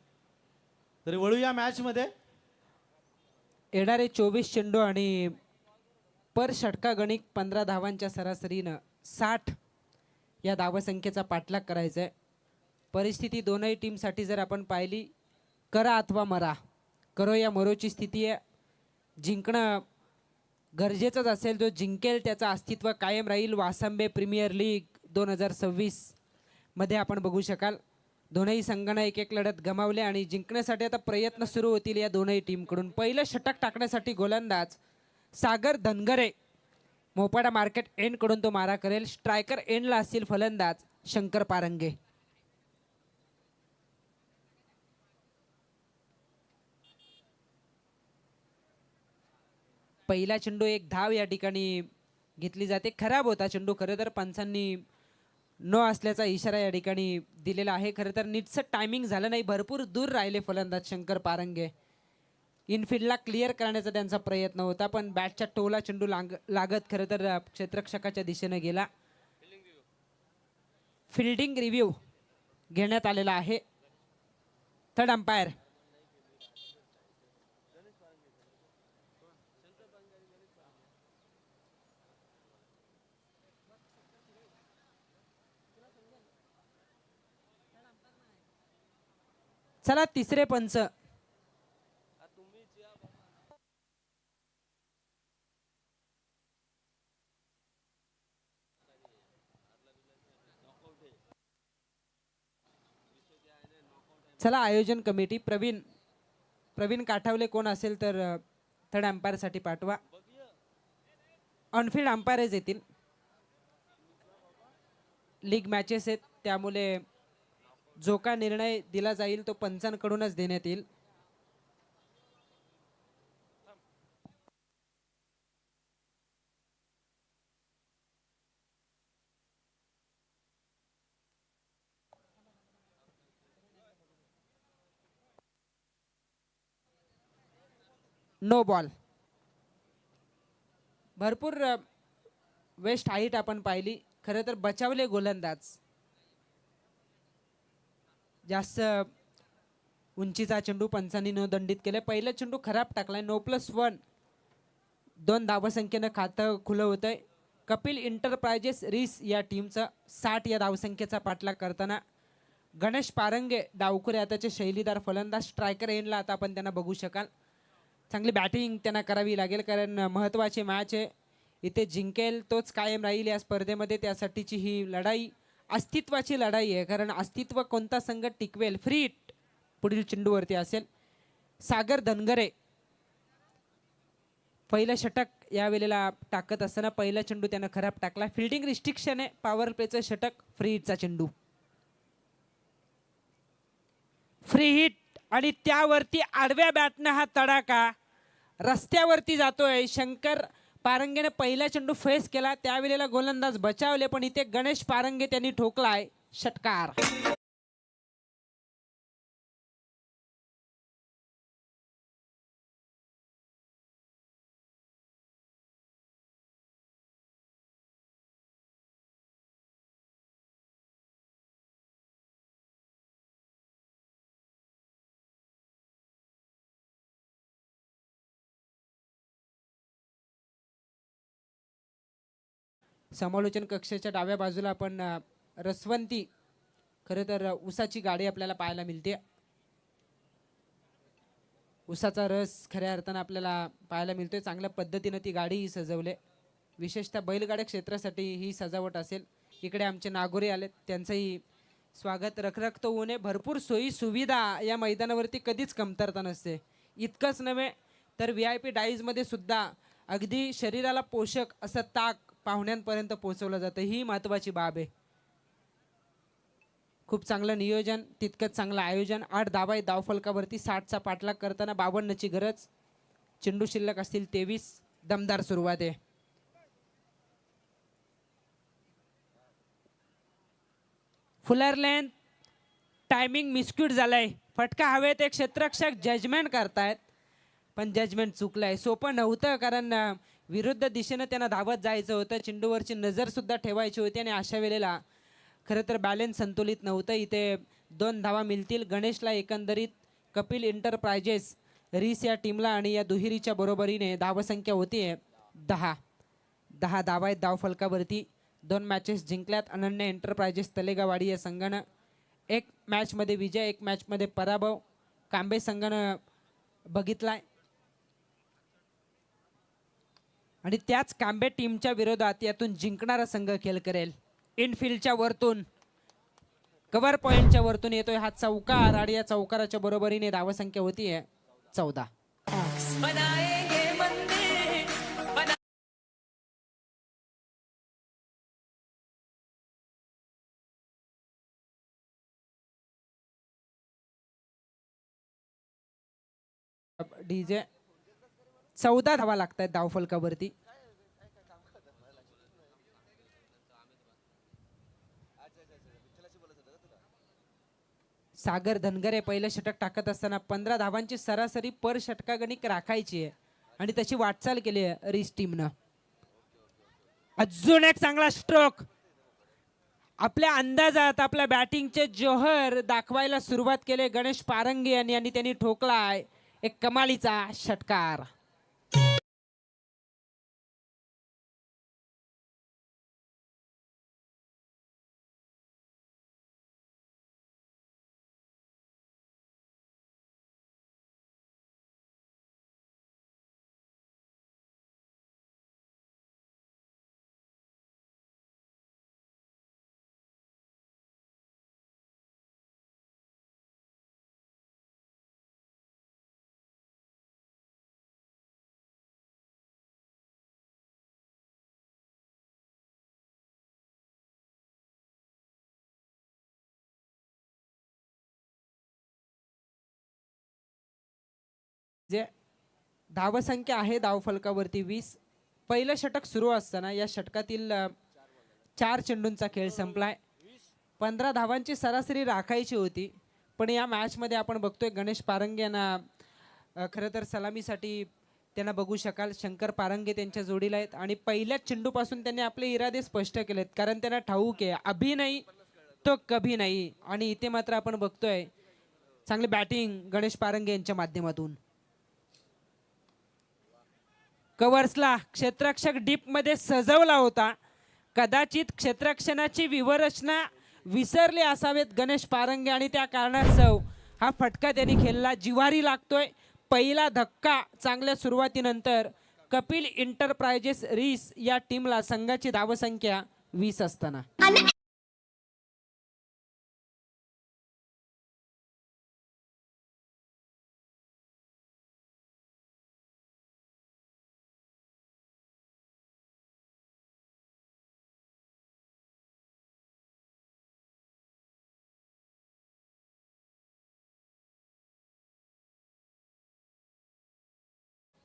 तरी वळूया मॅचमध्ये. येणारे 24 चेंडू आणि पर षटका गणिक 15 धावांच्या सरासरीनं 60 या धावसंख्येचा पाठलाग करायचा आहे. परिस्थिती दोनही टीमसाठी जर आपण पाहिली, करा अथवा मरा, करो या मरोची स्थिती आहे. जिंकणं गरजेचंच असेल. जो जिंकेल त्याचं अस्तित्व कायम राहील. वासंबे प्रीमियर लीग 2026 मध्ये आपण बघू शकाल. दोनही संघांना एक लढत गमावले आणि जिंकण्यासाठी आता प्रयत्न सुरू होतील या दोनही टीमकडून. पहिलं षटक टाकण्यासाठी गोलंदाज सागर धनगरे, मोपाडा मार्केट एंडकडून तो मारा करेल. स्ट्रायकर एंडला असतील फलंदाज शंकर पारंगे. पहिला चेंडू 1 धाव या ठिकाणी घेतली जाते. खराब होता चेंडू. खरं तर पंचांनी नो असल्याचा इशारा या ठिकाणी दिलेला आहे. खरं तर नीटचं टायमिंग झालं नाही. भरपूर दूर राहिले फलंदाज शंकर पारंगे. इनफिल्डला क्लिअर करण्याचा त्यांचा प्रयत्न होता, पण बॅटच्या टोला चेंडू लागत खरं तर क्षेत्ररक्षकाच्या दिशेने गेला. फिल्डिंग रिव्ह्यू घेण्यात आलेला आहे. थर्ड अंपायर चला तिसरे पंच. चला आयोजन कमिटी, प्रवीण काठावले कोण असेल तर थर्ड अंपायर साठी पाठवा. ऑनफिल्ड अंपायर्स येतील. लीग मॅचेस आहेत, त्यामुळे जो का निर्णय दिला जाईल तो पंचांकडूनच देण्यात येईल. No ball. भरपूर वेस्ट हाईट आपण पाहिली. खरं तर बचावले गोलंदाज. जास्त उंचीचा चेंडू पंचांनी न दंडित केले. पहिला चेंडू खराब टाकलाय. 9+1 2 धावसंख्येनं खातं खुलं होतंय. कपिल इंटरप्राइजेस रिस या टीमचं 60 या धावसंख्येचा पाठलाग करताना गणेश पारंगे डावखुरे आताचे शैलीदार फलंदाज स्ट्रायकर एंडला आता आपण त्यांना बघू शकाल. चांगली बॅटिंग त्यांना करावी लागेल कारण महत्त्वाची मॅच आहे. इथे जिंकेल तोच कायम राहील या स्पर्धेमध्ये. त्यासाठीची ही लढाई अस्तित्वाची लढाई आहे कारण अस्तित्व कोणता संघ टिकवेल. फ्री हिट पुढील चेंडूवरती असेल. सागर धनगरे पहिलं षटक यावेळेला टाकत असताना पहिला चेंडू त्यानं खराब टाकला. फिल्डिंग रिस्ट्रिक्शन आहे. पॉवर प्लेचं षटक. फ्री हिटचा चेंडू. फ्री हिट आणि त्यावरती आडव्या बॅटनं हा तडाखा रस्त्यावरती जातोय. शंकर पारंगेने पहिला चेंडू फेस केला त्यावेळेला गोलंदाज बचावले पण इथे गणेश पारंगे त्यांनी ठोकलाय षटकार. समालोचन कक्षाच्या डाव्या बाजूला आपण रसवंती खरं तर उसाची गाडी आपल्याला पाहायला मिळते. उसाचा रस खऱ्या अर्थानं आपल्याला पाहायला मिळतोय. चांगल्या पद्धतीनं ती गाडी सजवले. विशेषतः बैलगाड्या क्षेत्रासाठी ही सजावट असेल. इकडे आमचे नागोरे आलेत त्यांचंही स्वागत. रखरखतं ऊन आहे. भरपूर सोयी सुविधा या मैदानावरती कधीच कमतरता नसते. इतकंच नव्हे तर VIP डाईजमध्ये सुद्धा अगदी शरीराला पोषक असं ताक पाहुण्यांपर्यंत पोहोचवलं जातं. ही महत्त्वाची बाब आहे. खूप चांगलं नियोजन तितकंच चांगलं आयोजन. 8 धावा आहे धावफलकावरती. 60चा पाठलाग करताना 52ची गरज. चेंडू शिल्लक असतील 23. दमदार सुरुवात आहे. फुलर लेंथ टायमिंग मिस्क्यूट झालंय. फटका हवेत. एक क्षेत्ररक्षक जजमेंट करतायत पण जजमेंट चुकलंय. सोपं नव्हतं कारण विरुद्ध दिशेनं त्यांना धावत जायचं होतं. चेंडूवरची नजर सुद्धा ठेवायची होती आणि अशा वेळेला खरं तर बॅलन्स संतुलित नव्हतं. इथे 2 धावा मिळतील गणेशला. एकंदरीत कपिल इंटरप्राइजेस रिस या टीमला आणि या दुहेरीच्या बरोबरीने धावसंख्या होती 10. 10 धावा आहेत धावफलकावरती. 2 मॅचेस जिंकल्यात अनन्या एंटरप्राइजेस तलेगावाडी या संघानं. 1 मॅचमध्ये विजय 1 मॅचमध्ये पराभव कांबे संघानं बघितलाय. आणि त्याच कांबे टीमच्या विरोधात यातून जिंकणारा संघ खेळ करेल. इनफिल्डच्या वरतून कव्हर पॉइंटच्या वरतून येतोय हा चौकार आणि या चौकाराच्या बरोबरीने धावसंख्या होतीये 14. डीजे 14 धावा लागतायत धावफलकावरती. सागर धनगरे पहिलं षटक टाकत असताना 15 धावांची सरासरी पर षटकागणिक राखायची आहे आणि त्याची वाटचाल केली आहे रिस टीमनं. अजून एक चांगला स्ट्रोक. आपल्या अंदाजात आपल्या बॅटिंगचे जोहर दाखवायला सुरुवात केली गणेश पारंगे यांनी आणि त्यांनी ठोकलाय एक कमालीचा षटकार. जे धावसंख्या आहे धावफलकावरती 20. पहिलं षटक सुरू असताना या षटकातील 4 चेंडूंचा खेळ संपलाय. 15 धावांची सरासरी राखायची होती पण या मॅचमध्ये आपण बघतोय गणेश पारंगे यांना खरं तर सलामीसाठी त्यांना बघू शकाल. शंकर पारंगे त्यांच्या जोडीला आहेत आणि पहिल्याच चेंडूपासून त्यांनी आपले इरादे स्पष्ट केलेत कारण त्यांना ठाऊक आहे अभी नाही तो कभी नाही. आणि इथे मात्र आपण बघतोय चांगली बॅटिंग गणेश पारंगे यांच्या माध्यमातून. कव्हर्सला क्षेत्ररक्षक डीपमध्ये सजवला होता. कदाचित क्षेत्ररक्षणाची व्यूहरचना विसरले असावेत गणेश पारंगे आणि त्या कारणास्तव हा फटका त्यांनी खेळला. जिवारी लागतोय पहिला धक्का. चांगल्या सुरुवातीनंतर कपिल इंटरप्राइजेस रीस या टीमला संघाची धावसंख्या 20 असताना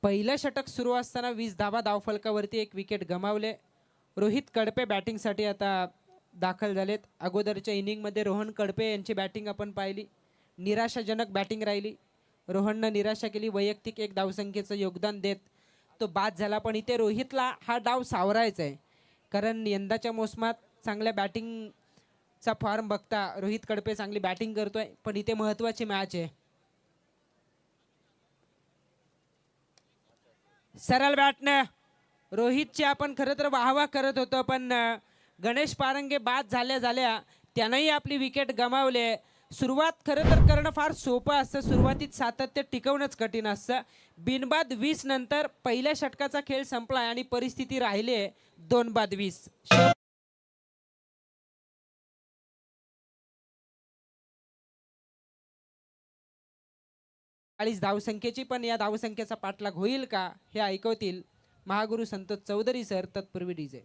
पहिलं षटक सुरू असताना 20 धावा धावफलकावरती एक विकेट गमावले. रोहित कडपे बॅटिंगसाठी आता दाखल झालेत. अगोदरच्या इनिंगमध्ये रोहन कडपे यांची बॅटिंग आपण पाहिली. निराशाजनक बॅटिंग राहिली. रोहननं निराशा केली. वैयक्तिक एक धावसंख्येचं योगदान देत तो बाद झाला. पण इथे रोहितला हा डाव सावरायचा आहे, कारण यंदाच्या मोसमात चांगल्या बॅटिंगचा फॉर्म बघता रोहित कडपे चांगली बॅटिंग करतोय. पण इथे महत्त्वाची मॅच आहे. सरळ बॅटनं रोहितची आपण खरं तर वाहवा करत होतो, पण गणेश पारंगे बाद झाल्या झाल्या त्यानंही आपली विकेट गमावले. सुरुवात खरं तर करणं फार सोपं असतं. सुरुवातीत सातत्य टिकवणंच कठीण असतं. बिनबाद 20 नंतर पहिल्या षटकाचा खेळ संपलाय आणि परिस्थिती राहिली आहे 2 बाद 20. धावसंख्येची पण या धावसंख्येचा पाठलाग होईल का हे ऐकवतील महागुरु संतोष चौधरी सर. तत्पूर्वी डीजे.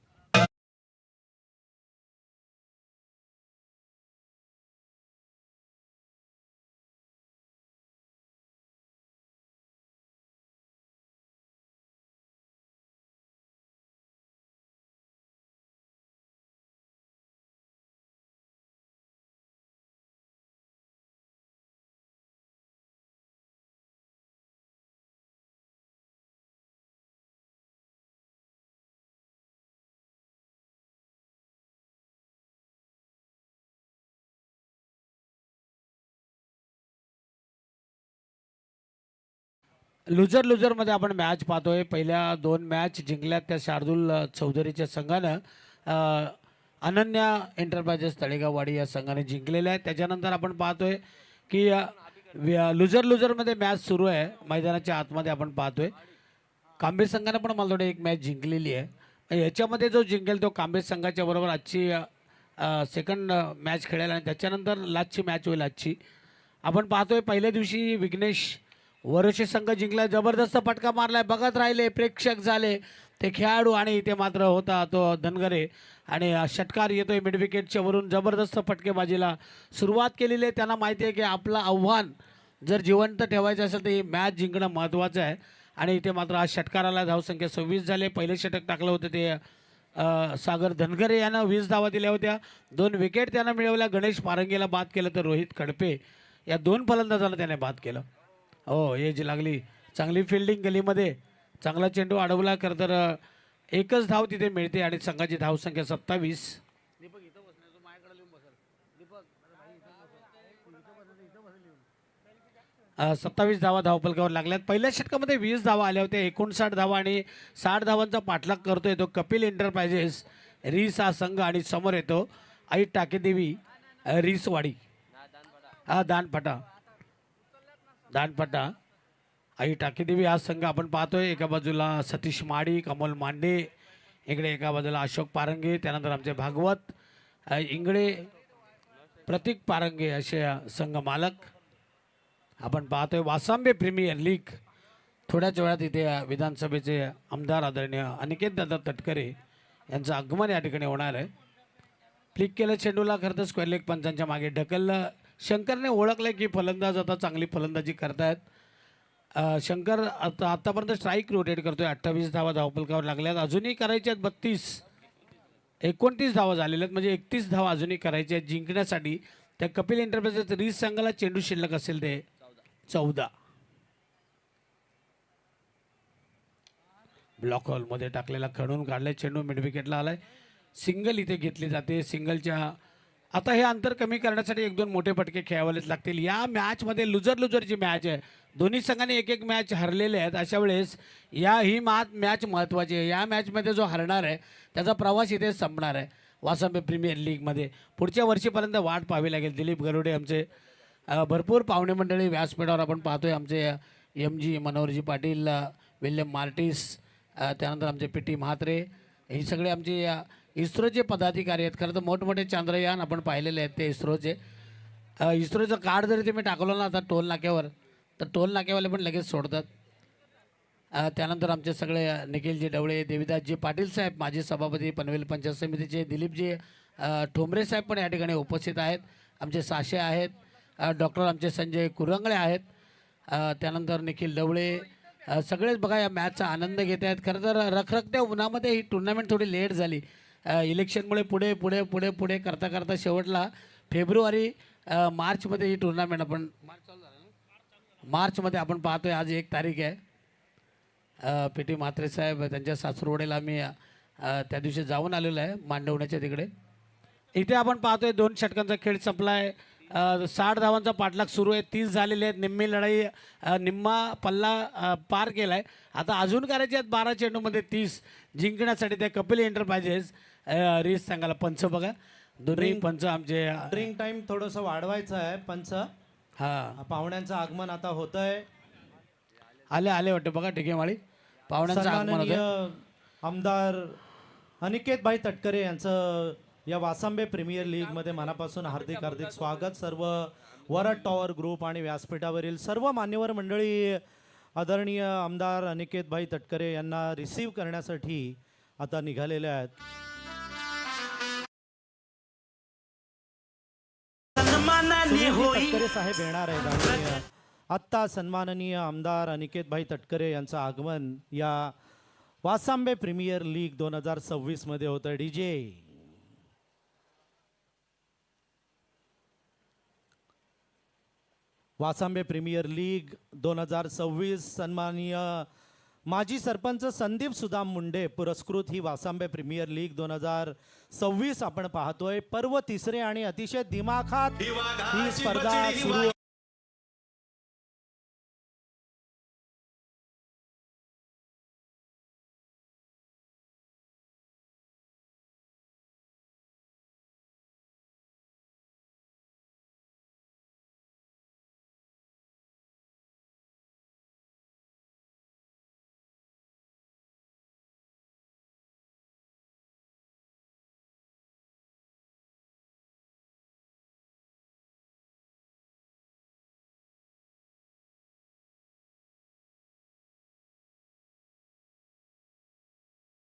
लुजरमध्ये आपण मॅच पाहतोय. पहिल्या 2 मॅच जिंकल्यात त्या शार्दूल चौधरीच्या संघानं. अनन्या एंटरप्राइजेस तळेगाववाडी या संघाने जिंकलेल्या आहे. त्याच्यानंतर आपण पाहतोय की लुजरमध्ये मॅच सुरू आहे. मैदानाच्या आतमध्ये आपण पाहतोय कांबे संघानं पण मला एक मॅच जिंकलेली आहे. याच्यामध्ये जो जिंकेल तो कांबे संघाच्या बरोबर आजची सेकंड मॅच खेळेल आणि त्याच्यानंतर लास्टची मॅच होईल आजची. आपण पाहतोय पहिल्या दिवशी विघ्नेश वरोशे संघ जिंकला. जबरदस्त फटका मारलाय. बघत राहिले, प्रेक्षक झाले ते खेळाडू आणि इथे मात्र होता तो धनगरे आणि षटकार येतोय मिड विकेटच्या वरून. जबरदस्त फटकेबाजीला सुरुवात केलेली आहे. त्यांना माहिती आहे की आपलं आव्हान जर जिवंत ठेवायचं असेल तर ही मॅच जिंकणं महत्त्वाचं आहे आणि इथे मात्र आज षटकाराला धावसंख्या 26 झाले. पहिले षटक टाकलं होतं ते सागर धनगरे यानं 20 धावा दिल्या होत्या. 2 विकेट त्यानं मिळवल्या. गणेश पारंगेला बाद केलं तर रोहित कडपे या 2 फलंदाजाला त्याने बाद केलं. हो, हे जी लागली चांगली फिल्डिंग गलीमध्ये. चांगला चेंडू अडवला खरं तर एकच धाव तिथे मिळते आणि संघाची धावसंख्या 27. 27 धावा धावफलकावर लागल्यात. पहिल्या षटकामध्ये 20 धावा आल्या होत्या. 59 धावा आणि 60 धावांचा पाठलाग करतोय तो कपिल एंटरप्राइजेस रीस हा संघ आणि समोर येतो आई टाकेदेवी रीसवाडी. दानपटा आई टाकेदेवी हा संघ आपण पाहतोय. एका बाजूला सतीश माडिक, अमोल मांडे, इकडे एका बाजूला अशोक पारंगे, त्यानंतर आमचे भागवत इंगळे, प्रतीक पारंगे असे संघ मालक आपण पाहतोय. वासांबे प्रीमियर लीग थोड्याच वेळात इथे विधानसभेचे आमदार आदरणीय अनिकेत दादा तटकरे यांचं आगमन या ठिकाणी होणार आहे. फ्लिक केलं चेंडूला खरं तर स्क्वेअर लेग पंचांच्या मागे ढकललं. शंकरने ओळखलं की फलंदाज आता चांगली फलंदाजी करतायत. शंकर आतापर्यंत स्ट्राईक रोटेट करतोय. 28 धावा धावफलकावर लागल्यात. अजूनही करायच्या आहेत 29 धावा झालेल्या आहेत, म्हणजे 31 धावा अजूनही करायच्या आहेत जिंकण्यासाठी. त्या कपिल एंटरप्राइजेस रीस संघाला चेंडू शिल्लक असेल ते 14. ब्लॉक हॉलमध्ये टाकलेला खणून काढलाय चेंडू मिड विकेटला आलाय. सिंगल इथे घेतली जाते. सिंगलच्या आता हे अंतर कमी करण्यासाठी 1-2 मोठे फटके खेळावेच लागतील. या मॅचमध्ये लुजरची मॅच आहे. दोन्ही संघाने एक मॅच हरलेले आहेत. अशा वेळेस ही मॅच महत्त्वाची आहे. या मॅचमध्ये जो हरणार आहे त्याचा प्रवास इथे संपणार आहे वासंबे प्रीमियर लीगमध्ये. पुढच्या वर्षीपर्यंत वाट पाहावी लागेल. दिलीप गरुडे आमचे भरपूर पाहुणे मंडळी व्यासपीठावर आपण पाहतोय. आमचे MG Manoharji Patil, William Martin's, त्यानंतर आमचे PT म्हात्रे, ही सगळे आमचे इस्रोचे पदाधिकारी आहेत. खरं तर मोठमोठे चांद्रयान आपण पाहिलेले आहेत ते इस्रोचे. इस्रोचं कार्ड जरी तुम्ही टाकलं ना आता टोल नाक्यावर, तर टोल नाक्यावाले पण लगेच सोडतात. त्यानंतर आमचे सगळे निखिलजी डवळे, देविदासजी पाटील साहेब, माजी सभापती पनवेल पंचायत समितीचे, दिलीपजी ठोंबरे साहेब पण या ठिकाणी उपस्थित आहेत. आमचे साशे आहेत, डॉक्टर आमचे संजय कुरंगळे आहेत, त्यानंतर निखिल डवळे, सगळेच बघा या मॅचचा आनंद घेत आहेत. खरं तर रखरखत्या उन्हामध्ये ही टुर्नामेंट थोडी लेट झाली. इलेक्शनमुळे पुढे पुढे पुढे पुढे करता करता शेवटला फेब्रुवारी मार्चमध्ये ही टुर्नामेंट आपण मार्चमध्ये आपण पाहतोय. आज 1 तारीख आहे. PT म्हात्रे साहेब त्यांच्या सासरवडेला मी त्या दिवशी जाऊन आलेलो आहे मांडवण्याच्या तिकडे. इथे आपण पाहतोय 2 षटकांचा खेळ संपला आहे. 60 धावांचा पाठलाग सुरू आहे. 30 झालेले आहेत. निम्मी लढाई, निम्मा पल्ला पार केला आहे. आता अजून करायचे आहेत 12 चेंडूमध्ये 30 जिंकण्यासाठी. ते कपिल एंटरप्राइजेस रीस सांगायला पंच बघा, दोन्ही पंच आमचे. ड्रिंक टाइम थोडंसं वाढवायचं आहे पंच. हां, पाहुण्यांचं आगमन आता होतंय. आले वाटतं बघा टिकेमाळी पाहुण्यांचं आगमन सन्माननीय होतं. आमदार अनिकेत भाई तटकरे यांचं या वासंबे प्रीमियर लीग मध्ये मनापासून हार्दिक हार्दिक स्वागत. सर्व वरद टॉवर ग्रुप आणि व्यासपीठावरील सर्व मान्यवर मंडळी आदरणीय आमदार अनिकेत भाई तटकरे यांना रिसीव्ह करण्यासाठी आता निघालेले आहेत. तटकरे साहेब येणार आहेत आणि आत्ता सन्माननीय आमदार अनिकेत भाई तटकरे यांचं आगमन या वासंबे प्रीमियर लीग 2026 मध्ये होतं. DJ वासंबे प्रीमियर लीग 2026 सन्माननीय माजी सरपंच संदीप सुदाम मुंडे पुरस्कृत ही वासंबे प्रीमियर लीग 2026 आपण पाहतोय. पर्व तिसरे आणि अतिशय दिमाखात ही स्पर्धा सुरू.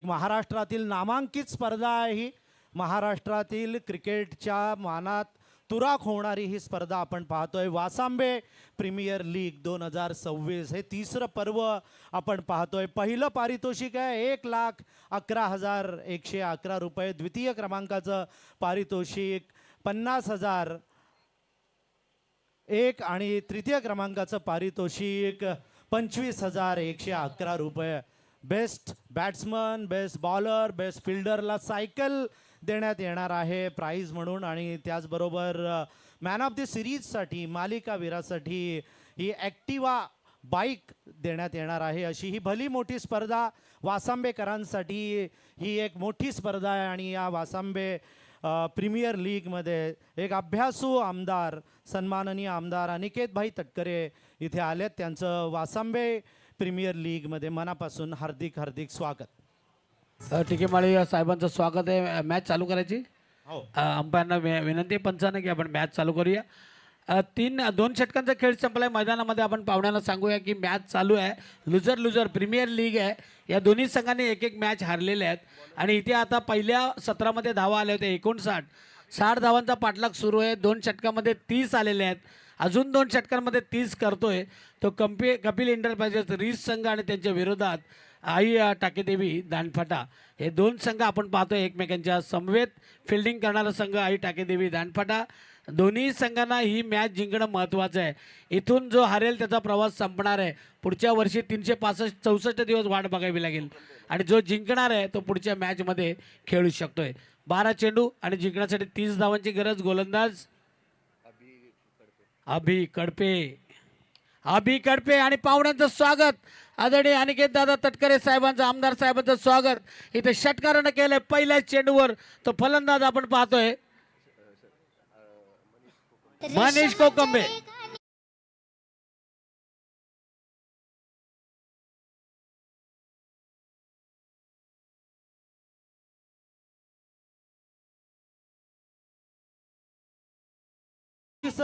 महाराष्ट्रातील नामांकित स्पर्धा आहे ही. महाराष्ट्रातील क्रिकेटच्या मानात तुराक होणारी ही स्पर्धा आपण पाहतोय. वासंबे प्रीमियर लीग 2026 हे तिसरं पर्व आपण पाहतोय. पहिलं पारितोषिक आहे 1,11,111 रुपये. द्वितीय क्रमांकाचं पारितोषिक 50,000 एक आणि तृतीय क्रमांकाचं पारितोषिक 25,111 रुपये. Best batsman, best bowler, best फिल्डरला सायकल देण्यात येणार आहे प्राईज म्हणून. आणि त्याचबरोबर मॅन ऑफ द सिरीजसाठी, मालिकावीरासाठी ही ॲक्टिवा बाईक देण्यात येणार आहे. अशी ही भली मोठी स्पर्धा वासंबेकरांसाठी ही एक मोठी स्पर्धा आहे. आणि या वासंबे प्रीमियर लीगमध्ये एक अभ्यासू आमदार सन्माननीय आमदार अनिकेत भाई तटकरे इथे आलेत. त्यांचं वासंबे प्रीमियर लीगमध्ये मनापासून हार्दिक हार्दिक स्वागत. टिकेमाळी साहेबांचं स्वागत आहे. मॅच चालू करायची. हो. अंपायरना विनंती आहे पंचांना की आपण मॅच चालू करूया. 2 षटकांचा खेळ संपलाय. मैदानामध्ये आपण पाहुण्यांना सांगूया की मॅच चालू आहे. लुजर प्रीमियर लीग आहे. या दोन्ही संघांनी एक मॅच हरलेले आहेत. आणि इथे आता पहिल्या सत्रामध्ये धावा आल्या होत्या 59. 60 धावांचा पाठलाग सुरू आहे. 2 षटकामध्ये 30 आलेले आहेत. अजून 2 षटकांमध्ये 30 करतोय तो कपिल एंटरप्राइजेस रीस संघ आणि त्यांच्या विरोधात आई टाकेदेवी दांडफाटा हे 2 संघ आपण पाहतोय. एकमेकांच्या समवेत फिल्डिंग करणारा संघ आई टाकेदेवी दांडफाटा दोन्ही संघांना ही मॅच जिंकणं महत्त्वाचं आहे. इथून जो हरेल त्याचा प्रवास संपणार आहे. पुढच्या वर्षी 364 दिवस वाट बघावी लागेल आणि जो जिंकणार आहे तो पुढच्या मॅचमध्ये खेळू शकतोय. 12 चेंडू आणि जिंकण्यासाठी 30 धावांची गरज. गोलंदाज अभि कडपे आणि पाहुण्यांचं स्वागत. आदरणीय अनिकेत दादा तटकरे साहेबांचं, आमदार साहेबांचं स्वागत इथे षटकारानं केलंय. पहिल्याच चेंडूवर तो फलंदाज आपण पाहतोय मनीष कोकंबे.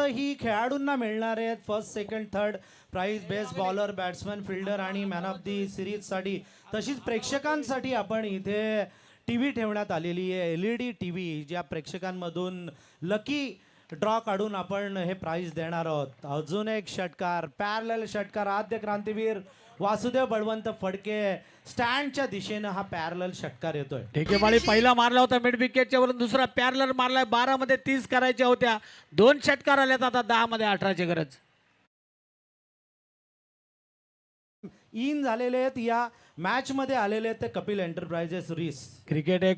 ही खेळाडूंना मिळणार आहेत first second third prize. Best bowler, batsman, fielder आणि मॅन ऑफ दी सिरीजसाठी. तशीच प्रेक्षकांसाठी आपण इथे TV ठेवण्यात आलेली आहे, LED TV, ज्या प्रेक्षकांमधून लकी ड्रॉ काढून आपण हे प्राइज देणार आहोत. अजून एक षटकार, पॅरलल षटकार. आद्य क्रांतीवीर वासुदेव बळवंत फडके स्टँडच्या दिशेनं हा पॅरलल षटकार येतोय. ठेकेमाळी पहिला मारला होता मिड विकेटच्या वरून, दुसरा पॅरलर मारलाय. 12 मध्ये 30 करायच्या होत्या. 2 षटकार आल्यात, आता 10 मध्ये 18ची गरज. इन झालेले आहेत या मॅच मध्ये आलेले आहेत ते कपिल एंटरप्राइजेस रिस. क्रिकेट आहे.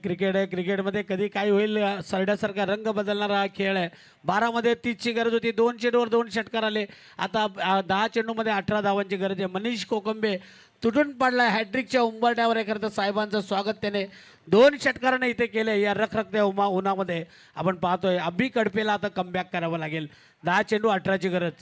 क्रिकेटमध्ये कधी काय होईल सरड्यासारखा रंग बदलणारा हा खेळ आहे. 12 मध्ये 30ची गरज होती. 2 चेंडूवर 2 षटकार आले. आता 10 चेंडूमध्ये 18 धावांची गरज आहे. मनीष कोकंबे तुटून पडलाय हॅट्रिकच्या उंबरट्यावर. एखादं साहेबांचं स्वागत त्याने 2 षटकाराने इथे केले. या रखरखत्या उन्हामध्ये आपण पाहतोय अभि कडपेला आता कमबॅक करावं लागेल. 10 चेंडू 18ची गरज.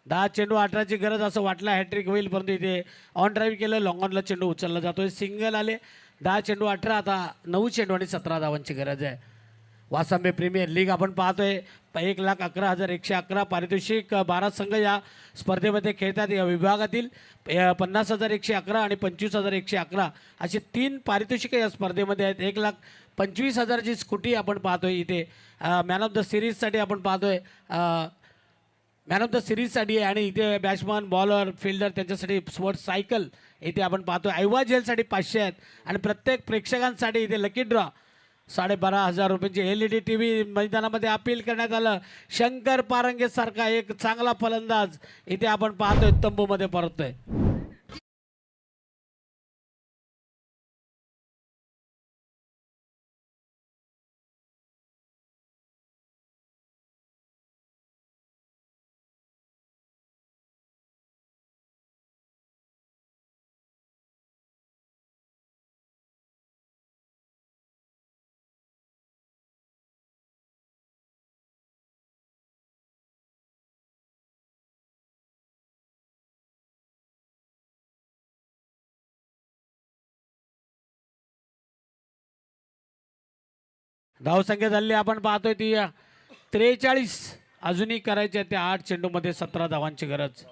10 चेंडू 18ची गरज असं वाटलं हॅट्रिक होईल, परंतु इथे ऑन ड्राईव्ह केलं. लॉंग ऑनला चेंडू उचलला जातोय. सिंगल आले. 10 चेंडू 18, आता 9 चेंडू आणि 17 धावांची गरज आहे. वासंबे प्रीमियर लीग आपण पाहतोय. 1,11,111 पारितोषिक. 12 संघ या स्पर्धेमध्ये खेळतात. या विभागातील 50,111 आणि 25,111 असे 3 पारितोषिक या स्पर्धेमध्ये आहेत. 1,25,000ची स्कूटी आपण पाहतोय इथे. मॅन ऑफ द सिरीजसाठी आपण पाहतोय. मॅन ऑफ द सिरीजसाठी आहे आणि इथे बॅट्समन, बॉलर, फिल्डर त्यांच्यासाठी स्पोर्ट्स सायकल इथे आपण पाहतोय. ऐवा जेलसाठी 500 आहेत आणि प्रत्येक प्रेक्षकांसाठी इथे लकी ड्रॉ 12,500 रुपयांची LED TV मैदानामध्ये अपील करण्यात आलं. शंकर पारंगे सारखा एक चांगला फलंदाज इथे आपण पाहतोय तंबूमध्ये परततोय. धावसंख्या झाली आपण पाहतोय ती 43. अजूनही करायच्या त्या 8 चेंडूमध्ये 17 धावांची गरज.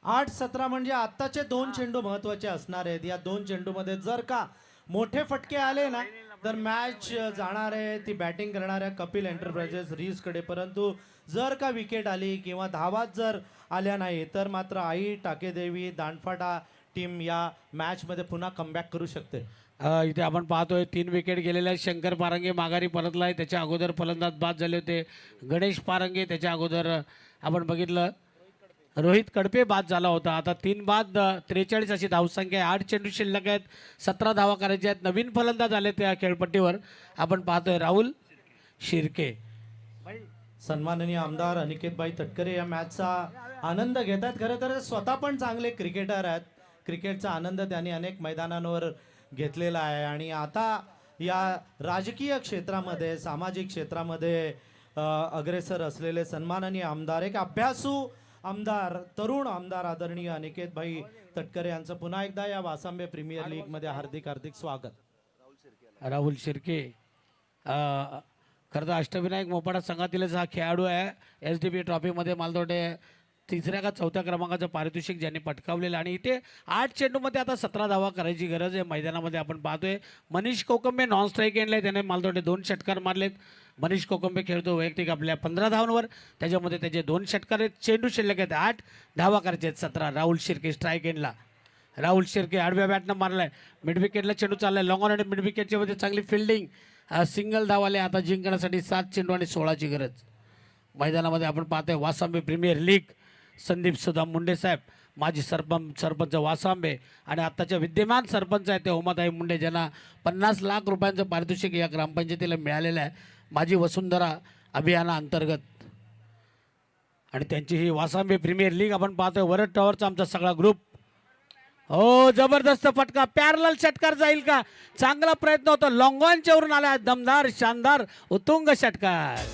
8-17 म्हणजे आत्ताचे 2 चेंडू महत्वाचे असणार आहेत. या 2 चेंडूमध्ये जर का मोठे फटके आले ना तर मॅच जाणार आहे ती बॅटिंग करणाऱ्या कपिल एंटरप्राइजेस रिस कडे. परंतु जर का विकेट आली किंवा धावाच जर आल्या नाही तर मात्र आई टाकेदेवी दांडफाटा टीम या मॅचमध्ये पुन्हा कमबॅक करू शकते. इथे आपण पाहतोय 3 विकेट गेलेले आहेत. शंकर पारंगे माघारी परतलाय. त्याच्या अगोदर फलंदाज बाद झाले होते गणेश पारंगे. त्याच्या अगोदर आपण बघितलं रोहित कडपे बाद झाला होता. आता 3 बाद 43 अशी धावसंख्या आहे. 8 चेंडू शिल्लक आहेत. 17 धावा करायच्या आहेत. नवीन फलंदाज आले त्या खेळपट्टीवर आपण पाहतोय राहुल शिर्के. सन्माननीय आमदार अनिकेतभाई तटकरे या मॅचचा आनंद घेतात. खरं तर स्वतः पण चांगले क्रिकेटर आहेत. क्रिकेटचा आनंद त्यांनी अनेक मैदानांवर घेतलेला आहे आणि आता या राजकीय क्षेत्रामध्ये सामाजिक क्षेत्रामध्ये अग्रेसर असलेले सन्माननीय आमदार, एक अभ्यासू आमदार, तरुण आमदार आदरणीय अनिकेतभाई तटकरे यांचं पुन्हा एकदा या वासंबे प्रीमियर लीग मध्ये हार्दिक हार्दिक स्वागत. राहुल शिर्के खरं तर अष्टविनायक मोपाडा संघातीलच हा खेळाडू आहे. SDP ट्रॉफीमध्ये मला वाटते 3ऱ्या का 4थ्या क्रमांकाचं पारितोषिक ज्यांनी पटकावलेलं आणि इथे 8 चेंडूमध्ये आता 17 धावा करायची गरज आहे. मैदानामध्ये आपण पाहतोय मनीष कोकंबे नॉन स्ट्राईक एंडला त्याने मला वाटते 2 षटकार मारलेत. मनीष कोकंबे खेळतो वैयक्तिक आपल्या 15 धावांवर. त्याच्यामध्ये त्याचे 2 षटकार आहेत. चेंडू शिल्लक आहेत. 8 धावा करायचे आहेत 17. राहुल शिर्के स्ट्राईक एंडला. राहुल शेरके आडव्या बॅटनं मारलाय. मिड विकेटला चेंडू चाललाय लॉंग ऑन आणि मिड विकेटच्या मध्ये चांगली फिल्डिंग. सिंगल धावाले आता जिंकण्यासाठी 7 चेंडू आणि 16ची गरज. मैदानामध्ये आपण पाहतोय वासांबे प्रीमियर लीग. संदीप सुदाम मुंडे साहेब माजी सरपंच वासांबे आणि आत्ताच्या विद्यमान सरपंच आहेत ते उमाताई मुंडे, ज्यांना 50 लाख रुपयांचं पारितोषिक या ग्रामपंचायतीला मिळालेलं आहे माझी वसुंधरा अभियानाअंतर्गत. आणि त्यांची ही वासांबे प्रीमियर लीग आपण पाहतोय. वरद टॉवरचा आमचा सगळा ग्रुप. हो जबरदस्त फटका, पॅरलल षटकार जाईल का? चांगला प्रयत्न होता, लॉंगॉनच्या वरून आला दमदार शानदार उत्तुंग षटकार.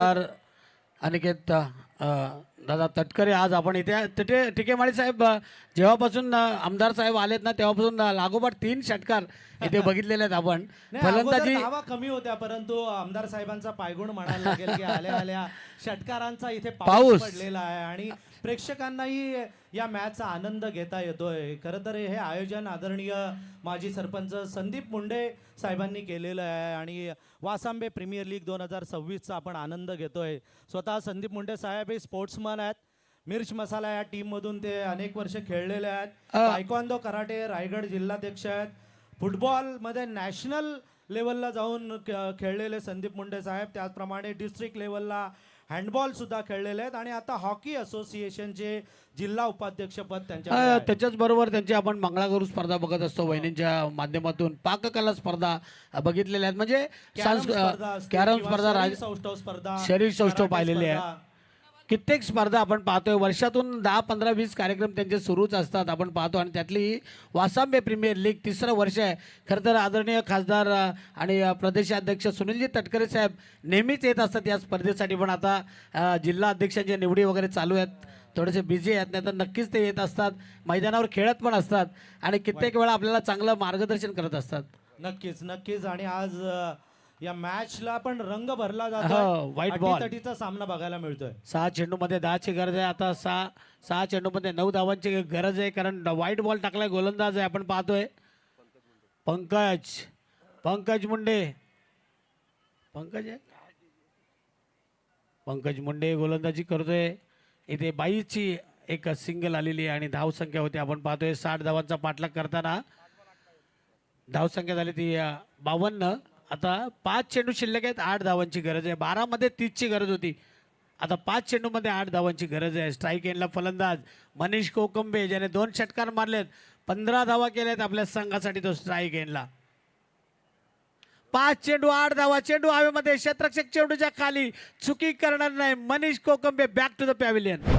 तर अनिकेत दादा तटकरे आज आपण इथे टिकेमाळी साहेब जेव्हापासून आमदार साहेब आलेत ना तेव्हापासून लागोपाठ 3 षटकार इथे बघितलेले आहेत आपण. नाही, अगोदर फलंदाजी धावा कमी होत्या परंतु आमदार साहेबांचा पायगुण म्हणायला लागेल की आल्या आल्या षटकारांचा इथे पाऊस पडलेला आहे आणि प्रेक्षकांनाही या मॅचचा आनंद घेता येतोय. खरं तर हे आयोजन आदरणीय माजी सरपंच संदीप मुंडे साहेबांनी केलेलं आहे आणि वासांबे प्रीमियर लीग 2026चा आपण आनंद घेतोय. स्वतः संदीप मुंडे साहेब हे स्पोर्ट्समन आहेत. मिर्च मसाला या टीममधून ते अनेक वर्ष खेळलेले आहेत. तायक्वांदो कराटे रायगड जिल्हाध्यक्ष आहेत. फुटबॉलमध्ये नॅशनल लेवलला जाऊन खेळलेले संदीप मुंडे साहेब, त्याचप्रमाणे डिस्ट्रिक्ट लेवलला हँडबॉल सुद्धा खेळलेले आहेत आणि आता हॉकी असोसिएशनचे जिल्हा उपाध्यक्षपद त्यांच्या. त्याच्याच बरोबर त्यांची आपण मंगळागौर स्पर्धा बघत असतो वहिनींच्या माध्यमातून. पाककला स्पर्धा बघितलेल्या आहेत, म्हणजे कॅरम स्पर्धा, शरीर सौष्ठव पाहिलेले आहे. कित्येक स्पर्धा आपण पाहतोय. वर्षातून 10, 15, 20 कार्यक्रम त्यांचे सुरूच असतात आपण पाहतो आणि त्यातली वासांबे प्रीमियर लीग 3रं वर्ष आहे. खरं तर आदरणीय खासदार आणि प्रदेशाध्यक्ष सुनीलजी तटकरे साहेब नेहमीच येत असतात या स्पर्धेसाठी, पण आता जिल्हा अध्यक्षांच्या निवडी वगैरे चालू आहेत, थोडेसे बिझी आहेत, नाही तर नक्कीच ते येत असतात, मैदानावर खेळत पण असतात आणि कित्येक वेळा आपल्याला चांगलं मार्गदर्शन करत असतात. नक्कीच. आणि आज या मॅचला पण रंग भरला जातो. व्हाईट बॉल तटीचा सामना बघायला मिळतोय. 6 चेंडूमध्ये 10ची गरज आहे. आता 6 चेंडूमध्ये 9 धावांची गरज आहे, कारण व्हाईट बॉल टाकलाय गोलंदाज आहे आपण पाहतोय. पंकज मुंडे गोलंदाजी करतोय. इथे 22ची एक सिंगल आलेली आहे आणि धावसंख्या होती आपण पाहतोय 60 धावांचा पाठलाग करताना. धावसंख्या झाली ती 52. आता 5 चेंडू शिल्लक आहेत, 8 धावांची गरज आहे. 12 मध्ये 30ची गरज होती, आता 5 चेंडूमध्ये 8 धावांची गरज आहे. स्ट्राईक एंडला फलंदाज मनीष कोकंबे, ज्याने 2 षटकार मारलेत, 15 धावा केल्यात आपल्या संघासाठी. तो स्ट्राईक एंडला 5 चेंडू 8 धावा. चेंडू हवेमध्ये, क्षेत्ररक्षक चेंडूच्या खाली, चुकी करणार नाही Manish Kokambe. Back to the pavilion.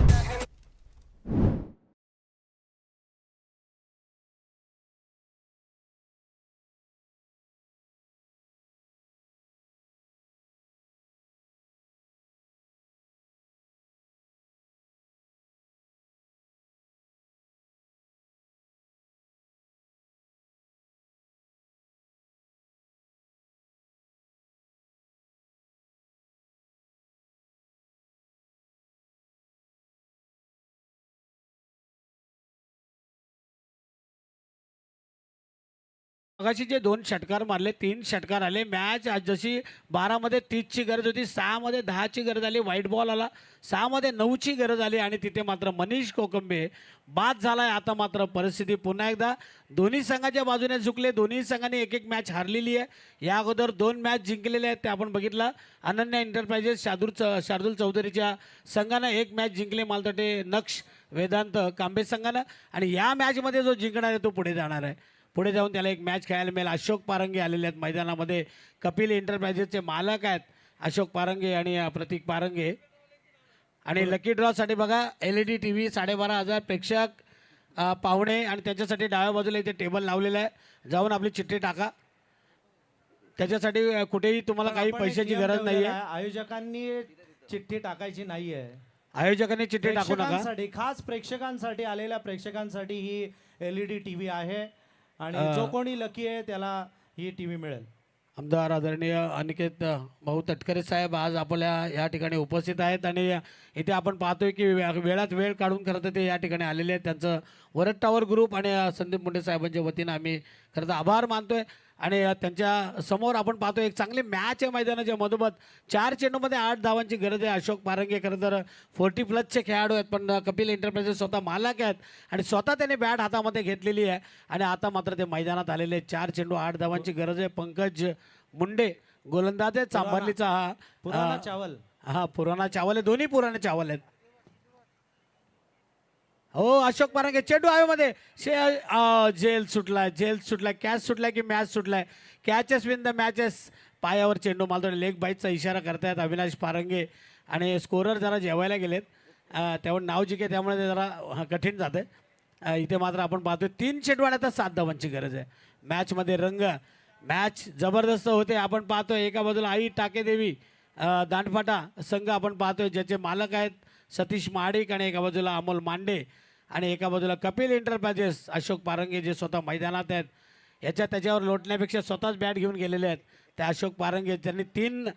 मगाशी जे 2 षटकार मारले, 3 षटकार आले. मॅच आज जशी 12 मध्ये 30ची गरज होती, 6 मध्ये 10ची गरज आली. व्हाईट बॉल आला, 6 मध्ये 9ची गरज आली आणि तिथे मात्र मनीष कोकंबे बाद झालाय. आता मात्र परिस्थिती पुन्हा एकदा दोन्ही संघाच्या बाजूने झुकले. दोन्ही संघांनी एक मॅच हारलेली आहे. या अगोदर 2 मॅच जिंकलेले आहेत, ते आपण बघितलं. अनन्या एंटरप्राइजेस शार्दूल चौधरीच्या संघानं 1 मॅच जिंकले, मालतटे नक्ष वेदांत कांबे संघानं. आणि या मॅचमध्ये जो जिंकणार आहे तो पुढे जाणार आहे. पुढे जाऊन त्याला 1 मॅच खेळायला मिळेल. अशोक पारंगे आलेले आहेत मैदानामध्ये. कपिल एंटरप्राइजेसचे मालक आहेत अशोक पारंगे आणि प्रतीक पारंगे. आणि लकी ड्रॉसाठी बघा LED TV 12,500 प्रेक्षक पाहुणे आणि त्याच्यासाठी डाव्या बाजूला इथे टेबल लावलेला आहे. जाऊन आपली चिठ्ठी टाका. त्याच्यासाठी कुठेही तुम्हाला काही पैशाची गरज नाहीये. आयोजकांनी चिठ्ठी टाकायची नाहीये. आयोजकांनी चिठ्ठी टाकू नका. खास प्रेक्षकांसाठी आलेल्या प्रेक्षकांसाठी ही LED TV आहे आणि जो कोणी लकी आहे त्याला ही TV मिळेल. आमदार आदरणीय अनिकेत भाऊ तटकरे साहेब आज आपल्या या ठिकाणी उपस्थित आहेत आणि इथे आपण पाहतोय की वेळात वेळ काढून खरं तर ते या ठिकाणी आलेले आहेत. त्यांचं वरद टॉवर ग्रुप आणि संदीप मुंडे साहेबांच्या वतीनं आम्ही खरं तर आभार मानतोय. आणि त्यांच्या समोर आपण पाहतोय एक चांगली मॅच आहे मैदानाच्या मधोमध. 4 चेंडूमध्ये 8 धावांची गरज आहे. अशोक पारंगे खरं तर 40+ खेळाडू आहेत, पण कपिल एंटरप्राइजेस स्वतः मालक आहेत आणि स्वतः त्यांनी बॅट हातामध्ये घेतलेली आहे आणि आता मात्र ते मैदानात आलेले आहेत. 4 चेंडू 8 धावांची गरज आहे. पंकज मुंडे गोलंदाज आहे चांभारलीचा पुराणा चावल. हा पुराणा चावल आहे, दोन्ही पुराणे चावल आहेत. हो अशोक पारंगे चेंडू हवेमध्ये जेल सुटलाय कॅच सुटलाय की मॅच सुटलाय. Catches win the matches. पायावर चेंडू मारतो. लेग बाईटचा इशारा करतायत अविनाश पारंगे आणि स्कोरर जरा जेवायला गेलेत त्यावर नाव जिंके त्यामुळे ते जरा कठीण जाते. इथे मात्र आपण पाहतोय 3 चेंडू आणि आता 7 धावांची गरज आहे. मॅचमध्ये रंग मॅच जबरदस्त होते. आपण पाहतोय एका बाजूला आई टाकेदेवी दांडफाटा संघ आपण पाहतोय ज्याचे मालक आहेत सतीश महाडिक आणि एका बाजूला अमोल मांडे आणि एका बाजूला कपिल एंटरप्राइजेस अशोक पारंगे जे स्वतः मैदानात आहेत. त्याच्यावर लोटण्यापेक्षा स्वतःच बॅट घेऊन गेलेले आहेत. त्या अशोक पारंगे त्यांनी 3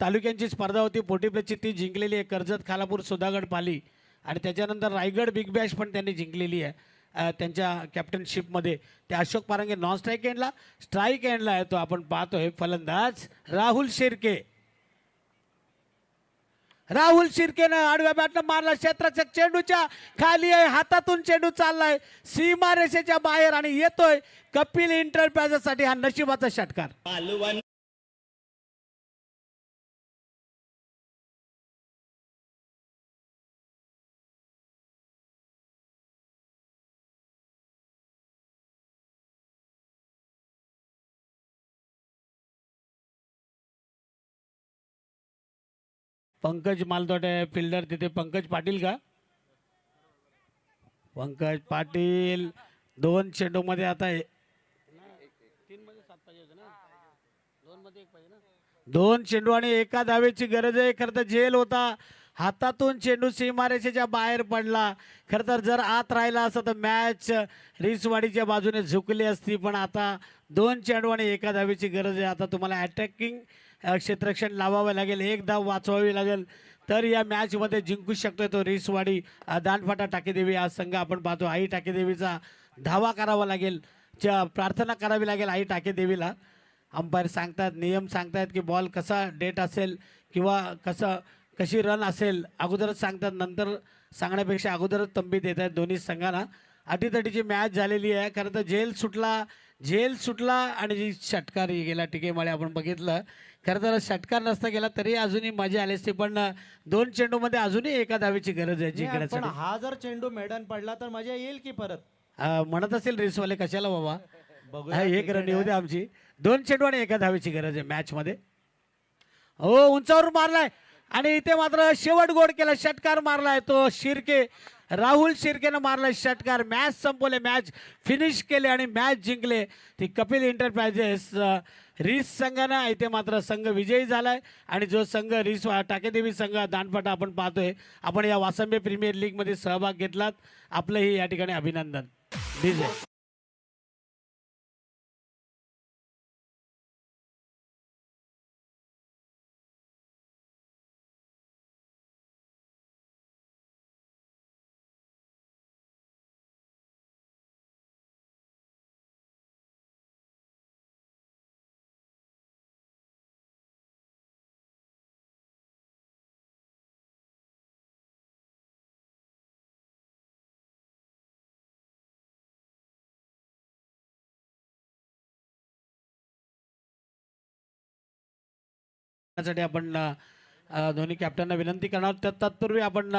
तालुक्यांची स्पर्धा होती. पोटीप्लेची ती जिंकलेली आहे. कर्जत खालापूर सुधागड पाली आणि त्याच्यानंतर रायगड बिग बॅश पण त्यांनी जिंकलेली आहे त्यांच्या कॅप्टनशिपमध्ये. ते अशोक पारंगे नॉन स्ट्राईक एंडला स्ट्राईक एंडला आहे तो आपण पाहतोय फलंदाज राहुल शिर्के. राहुल शिर्केनं आडव्या बॅटनं मारला. क्षेत्ररक्षक चेंडूच्या खाली आहे. हातातून चेंडू चाललाय सीमा रेषेच्या बाहेर आणि येतोय कपिल एंटरप्राइजेससाठी हा नशिबाचा षटकार. पंकज मालतोटे फिल्डर तिथे. पंकज पाटील का? पंकज पाटील 2 चेंडूमध्ये आता 2 चेंडू आणि 1 धावेची गरज आहे. खरं तर झेल होता. हातातून चेंडू सीमारेषेच्या बाहेर पडला. खरं तर जर आत राहिला असता तर मॅच रिसवाडीच्या बाजूने झुकली असती, पण आता 2 चेंडू आणि 1 धावेची गरज आहे. आता तुम्हाला अटॅकिंग क्षेत्ररक्षण लावावं लागेल. 1 धाव वाचवावी लागेल तर या मॅचमध्ये जिंकू शकतोय तो रिसवाडी दांडफाटा टाकेदेवी हा संघ आपण पाहतो. आई टाकेदेवीचा धावा करावा लागेल. प्रार्थना करावी लागेल आई टाकेदेवीला. अंपायर सांगतात नियम सांगतायत की बॉल कसा डेट असेल किंवा कशी रन असेल अगोदरच सांगतात. नंतर सांगण्यापेक्षा अगोदरच तंबी देत आहेत दोन्ही संघांना. अटीतटीची मॅच झालेली आहे. खरं तर झेल सुटला आणि जी षटकार गेला टिकेमाळे आपण बघितलं. खरं तर षटकार नसता गेला तरी अजूनही मजा आली असती, पण 2 चेंडूमध्ये अजूनही 1 धावेची गरज आहे पण जिंकण्यासाठी. हा जर चेंडू मेडन पडला तर मजा येईल की परत. म्हणत असेल रेसवाले कशाला बाबा बघूया. 1 रन येऊ दे आमची. 2 चेंडू आणि 1 धावेची गरज आहे मॅचमध्ये. हो उंचावरून मारलाय आणि इथे मात्र शेवट गोड केला. षटकार मारलाय तो शिर्के राहुल शिर्केनं मारलाय षटकार. मॅच संपवले, मॅच फिनिश केले आणि मॅच जिंकले ती कपिल एंटरप्राइजेस रिस संघानं. इथे मात्र संघ विजयी झालाय आणि जो संघ रिस टाकेदेवी संघ दांडपाटा आपण पाहतोय. आपण या वासंबे प्रीमियर लीगमध्ये सहभाग घेतलात आपलंही या ठिकाणी अभिनंदन. विजय साठी आपण दोन्ही कॅप्टनना विनंती करणार. तत्पूर्वी आपण